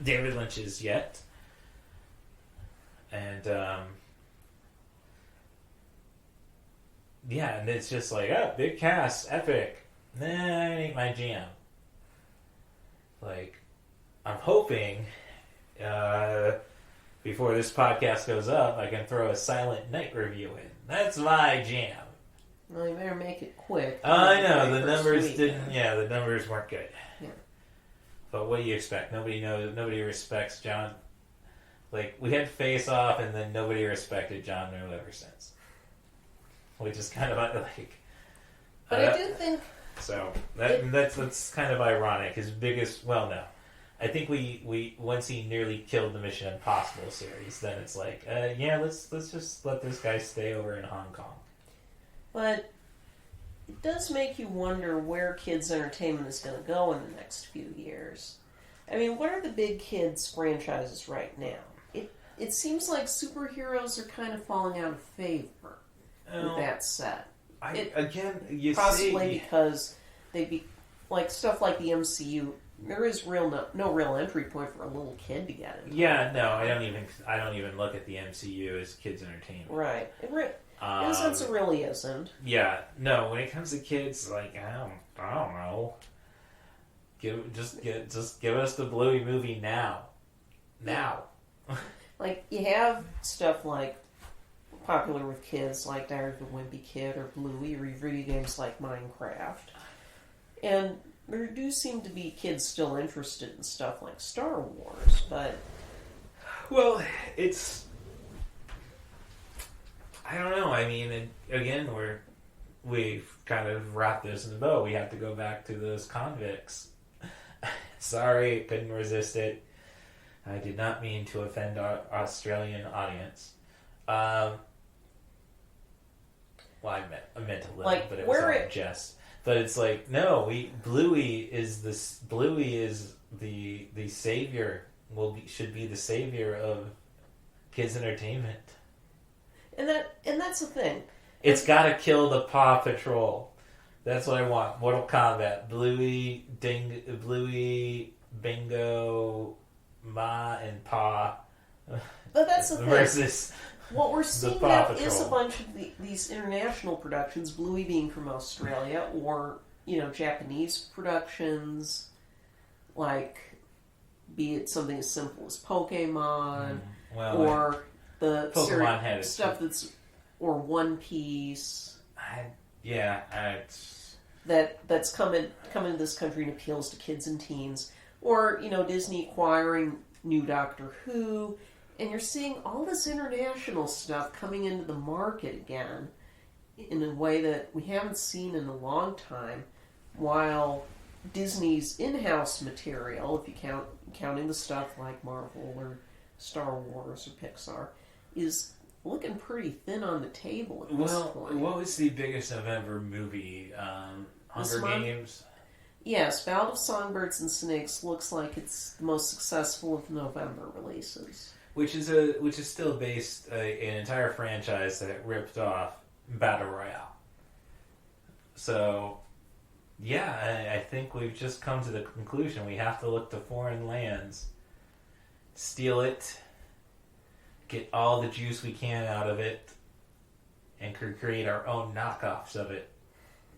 David Lynch's yet. And, and it's just like, oh, big cast, epic. Nah, it ain't my jam. I'm hoping, before this podcast goes up, I can throw a Silent Night review in. That's my jam. Well, you better make it quick. I know, the numbers the numbers weren't good. Yeah. But what do you expect? Nobody respects John. We had Face Off, and then nobody respected John Woo ever since. Which is kind of But I do think... So, that's kind of ironic. His biggest... Well, no. I think we once he nearly killed the Mission Impossible series, then it's let's just let this guy stay over in Hong Kong. But it does make you wonder where kids' entertainment is going to go in the next few years. I mean, what are the big kids' franchises right now? It seems like superheroes are kind of falling out of favor with that set. Possibly because they'd be stuff like the MCU. There is no real entry point for a little kid to get into. Yeah, no, I don't even look at the MCU as kids' entertainment. Right. In a sense, it really isn't. Yeah, no. When it comes to kids, I don't know. Just give us the Bluey movie now. You have stuff popular with kids like Diary of the Wimpy Kid or Bluey, or video games like Minecraft, and there do seem to be kids still interested in stuff like Star Wars, but... Well, it's... I don't know. I mean, again, we've kind of wrapped this in a bow. We have to go back to those convicts. Sorry, couldn't resist it. I did not mean to offend our Australian audience. I meant a little, but it was all a jest. But it's no, Bluey is the savior. Should be the savior of kids' entertainment. And that's the thing. It's got to kill the Paw Patrol. That's what I want. Mortal Kombat. Bluey, Bingo, Ma, and Pa. But that's the thing. Versus what we're seeing Paw now Patrol. is a bunch of these international productions, Bluey being from Australia, or, Japanese productions, like, be it something as simple as Pokemon, or the Pokemon had stuff or One Piece. That's coming to this country and appeals to kids and teens. Or, Disney acquiring new Doctor Who. And you're seeing all this international stuff coming into the market again in a way that we haven't seen in a long time, while Disney's in-house material, if you counting the stuff like Marvel or Star Wars or Pixar, is looking pretty thin on the table at this point. What was the biggest November movie? Hunger Games? Yes, Ballad of Songbirds and Snakes looks like it's the most successful of November releases. Which is still based an entire franchise that ripped off Battle Royale. So, yeah, I think we've just come to the conclusion we have to look to foreign lands, steal it, get all the juice we can out of it, and create our own knockoffs of it.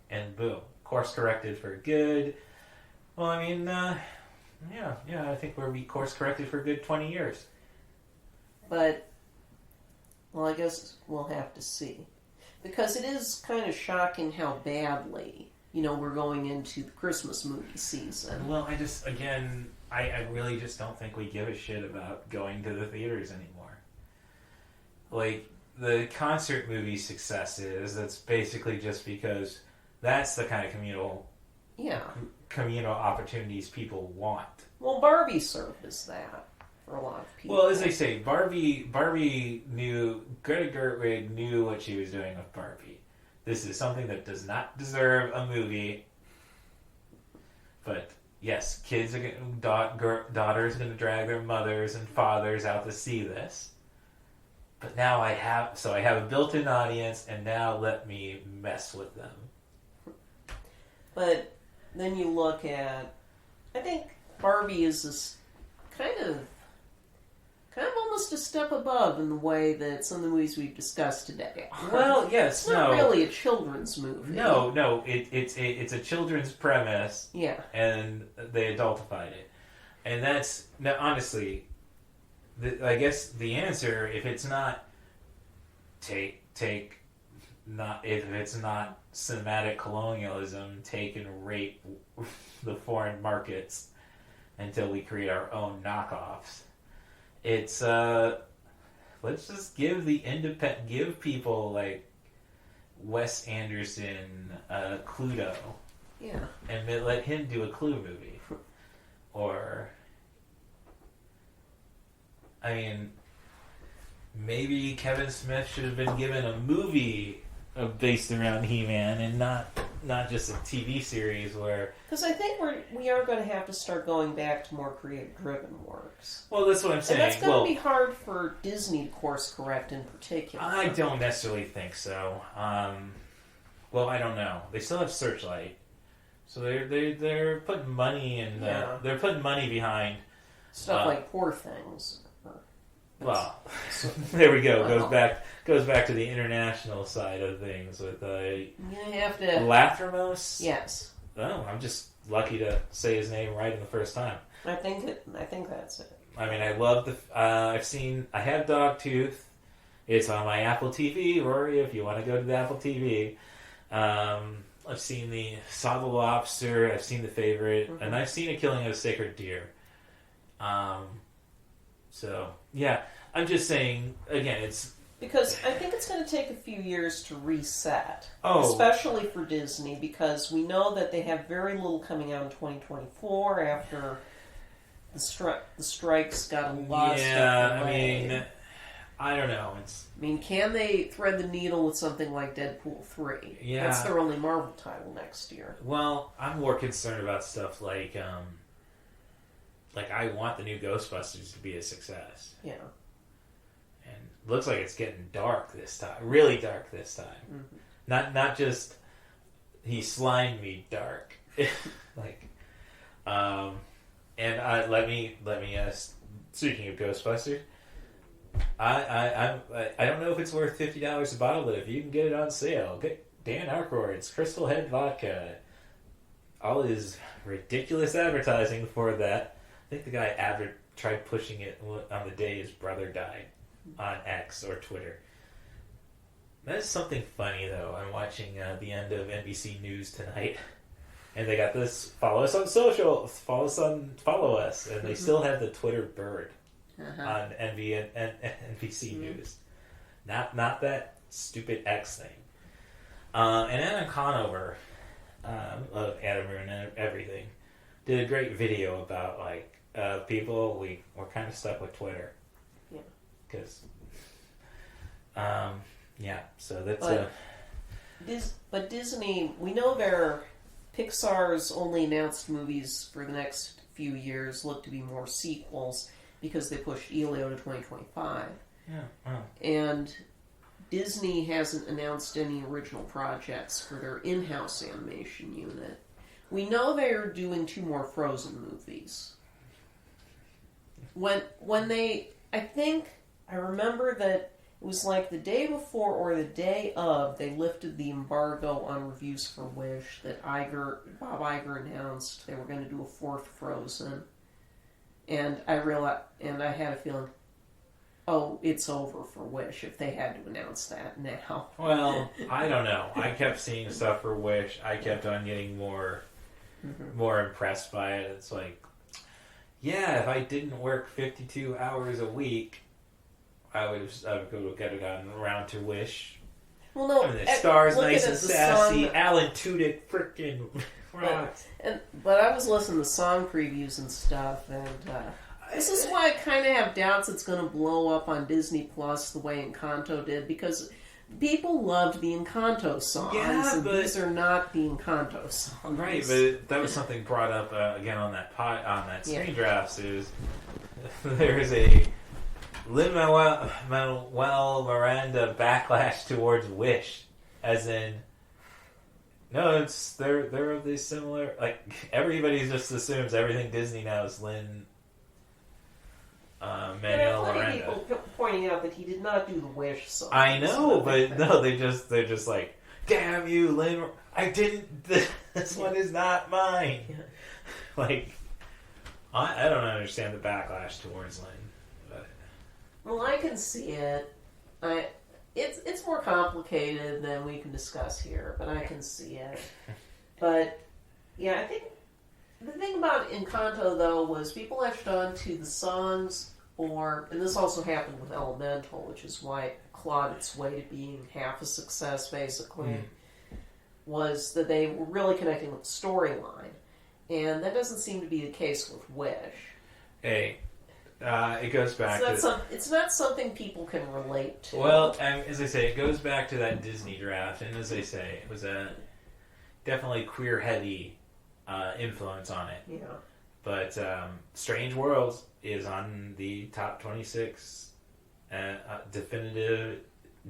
And boom, course corrected for good. Well, I mean, I think we'll be course corrected for a good 20 years. But, I guess we'll have to see. Because it is kind of shocking how badly, we're going into the Christmas movie season. Well, I really just don't think we give a shit about going to the theaters anymore. Like, the concert movie successes, that's basically just because that's the kind of communal opportunities people want. Well, Barbie served as that for a lot of people. Well, as they say, Barbie knew, Greta Gerwig knew what she was doing with Barbie. This is something that does not deserve a movie. But yes, daughters are going to drag their mothers and fathers out to see this. But now I have a built-in audience, and now let me mess with them. But then you look at, I think Barbie is this kind of almost a step above in the way that some of the movies we've discussed today are. Well, yes, it's not really a children's movie. No, it's a children's premise. Yeah, and they adultified it, and that's now honestly, I guess the answer, if it's not if it's not cinematic colonialism, take and rape the foreign markets until we create our own knockoffs. It's let's just give give people like Wes Anderson Cluedo, and let him do a Clue movie, or I mean, maybe Kevin Smith should have been given a movie based around He-Man and not just a TV series where... Because I think we are going to have to start going back to more creative-driven works. Well, that's what I'm saying. And that's going to be hard for Disney to course correct in particular. I don't necessarily think so. Well, I don't know. They still have Searchlight, so they're putting money in. They're putting money behind stuff like Poor Things. Well, there we go. Goes back to the international side of things with you have to Lathrimos. Yes. Oh, I'm just lucky to say his name right in the first time. I think that's it. I mean, I love I have Dogtooth. It's on my Apple TV, Rory, if you want to go to the Apple TV. I've seen Saw the Lobster. I've seen The Favorite, and I've seen A Killing of a Sacred Deer. So, yeah, I'm just saying, again, it's... Because I think it's going to take a few years to reset. Oh. Especially for Disney, because we know that they have very little coming out in 2024 after the strikes got a lot of stuff away. I mean, I don't know. Can they thread the needle with something like Deadpool 3? Yeah. That's their only Marvel title next year. Well, I'm more concerned about stuff like I want the new Ghostbusters to be a success. Yeah. And it looks like it's getting dark this time. Really dark this time. Mm-hmm. Not just he slimed me dark. Like, and let me speaking of Ghostbusters, I don't know if it's worth $50 a bottle, but if you can get it on sale, get Dan Aykroyd's Crystal Head Vodka. All his ridiculous advertising for that. I think the guy tried pushing it on the day his brother died on X or Twitter. That is something funny, though. I'm watching the end of NBC News tonight, and they got this: follow us on social, follow us, and they still have the Twitter bird on NBC News. Not that stupid X thing. And Adam Conover of Adam and Everything did a great video about people we're kind of stuck with Twitter. Yeah. Because so that's but Disney, we know Pixar's only announced movies for the next few years look to be more sequels because they pushed Elio to 2025. Yeah. Wow. And Disney hasn't announced any original projects for their in-house animation unit. We know they're doing 2 more Frozen movies. When I remember that it was like the day before or the day of, they lifted the embargo on reviews for Wish that Bob Iger announced they were going to do a 4th Frozen. And I had a feeling, oh, it's over for Wish if they had to announce that now. Well, I don't know. I kept seeing stuff for Wish. I kept on getting more impressed by it. It's like, yeah, if I didn't work 52 hours a week, I would go get it on around to Wish. Well, no, the stars nice and sassy. Alan Tudyk freaking rocks. But I was listening to song previews and stuff, and this is why I kind of have doubts it's going to blow up on Disney Plus the way Encanto did, because people loved the Encanto songs, and these are not the Encanto songs. Right, but that was something brought up again on that screen drafts. There is a Lin-Manuel Miranda backlash towards Wish, as in, no, they're of these similar, like, everybody just assumes everything Disney now is Manuel Miranda. People pointing out that he did not do the Wish song. I know, but no, they're just like, damn you, Lin! I didn't. This one is not mine. Like, I don't understand the backlash towards Lin. But. Well, I can see it. It's more complicated than we can discuss here, but I can see it. But yeah, I think the thing about Encanto though was people latched on to the songs, and this also happened with Elemental, which is why it clawed its way to being half a success basically. Was that they were really connecting with the storyline, and that doesn't seem to be the case with Wish. Hey. It goes back it's not something people can relate to. Well, as I say, it goes back to that Disney draft, and as I say, it was a definitely queer-heavy influence on it. Yeah. But Strange Worlds is on the top 26 definitive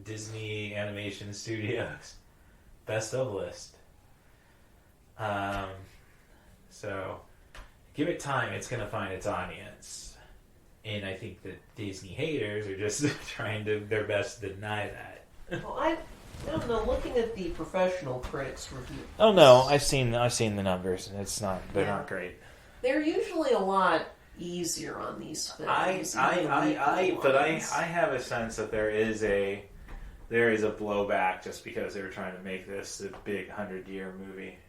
Disney Animation Studios best of list. So, give it time, it's going to find its audience. And I think that Disney haters are just trying their best to deny that. Well, I don't know. Looking at the professional critics review. Oh no, I've seen the numbers, and they're not great. They're usually a lot easier on these films. I have a sense that there is a blowback just because they were trying to make this a big 100-year movie.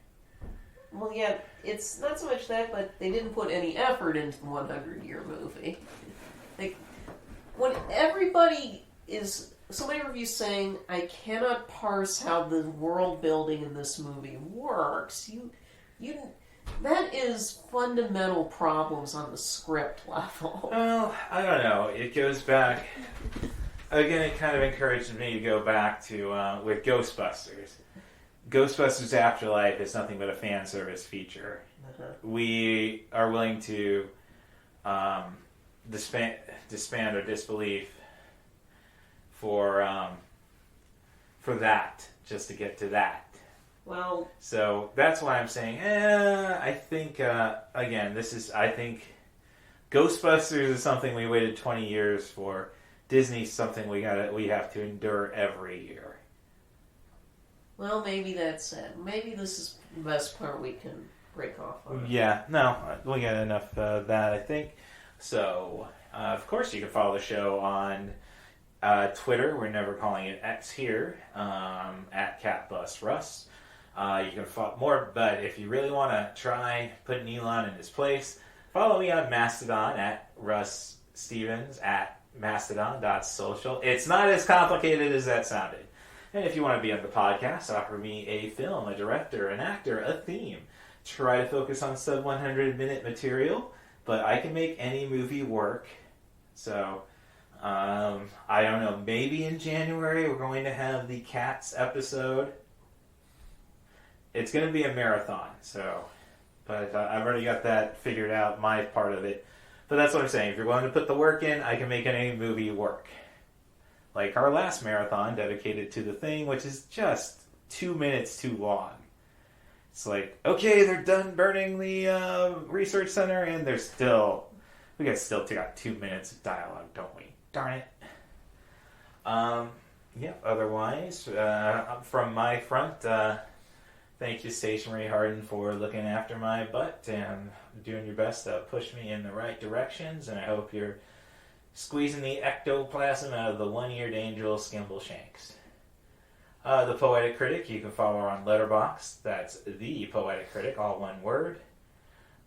Well, yeah, it's not so much that, but they didn't put any effort into the 100-year movie. Like, when so many reviews saying, I cannot parse how the world building in this movie works. That is fundamental problems on the script level. Well, I don't know. It goes back. Again, it kind of encouraged me to go back to with Ghostbusters. Ghostbusters Afterlife is nothing but a fan service feature. Uh-huh. We are willing to disband our disbelief for that, just to get to that. Well, so that's why I'm saying, I think, again, I think Ghostbusters is something we waited 20 years for. Disney's something we have to endure every year. well, maybe that's it. Maybe this is the best part we can break off on. Yeah, no, we got enough of that, I think. So, of course, you can follow the show on Twitter. We're never calling it X here, at CatBusRuss. You can follow more, but if you really want to try putting Elon in his place, follow me on Mastodon at Russ Stevens at mastodon.social. It's not as complicated as that sounded. And if you want to be on the podcast, offer me a film, a director, an actor, a theme. Try to focus on sub 100-minute material, but I can make any movie work. So, I don't know, maybe in January we're going to have the Cats episode. It's going to be a marathon, so, but I've already got that figured out, my part of it. But that's what I'm saying. If you're willing to put the work in, I can make any movie work. Like our last marathon dedicated to The Thing, which is just 2 minutes too long. It's like, okay, they're done burning the research center, and we got 2 minutes of dialogue, don't we? Darn it. Otherwise, from my front, thank you, Stationary Harden, for looking after my butt and doing your best to push me in the right directions, and I hope you're squeezing the ectoplasm out of the one-eared angel Skimbleshanks. The Poetic Critic, you can follow her on Letterboxd. That's The Poetic Critic, all one word.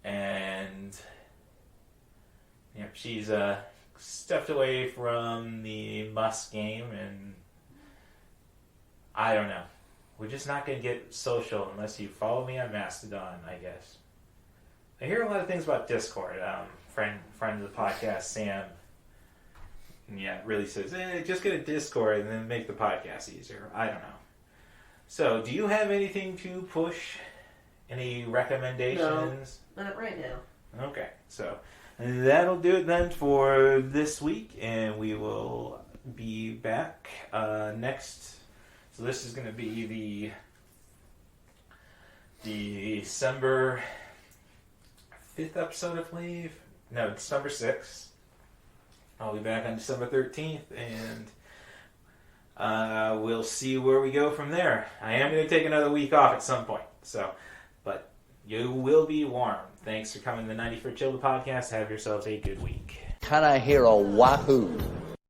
And she's stepped away from the Musk game, and I don't know. We're just not going to get social unless you follow me on Mastodon, I guess. I hear a lot of things about Discord. Friend of the podcast, Sam, really says, just get a Discord and then make the podcast easier. I don't know. So, do you have anything to push? Any recommendations? No, not right now. Okay, so that'll do it then for this week, and we will be back next. So this is going to be the December 5th episode, I believe. No, December 6th. I'll be back on December 13th, and we'll see where we go from there. I am going to take another week off at some point, but you will be warned. Thanks for coming to the 90 for Chill, the podcast. Have yourselves a good week. Can I hear a wahoo?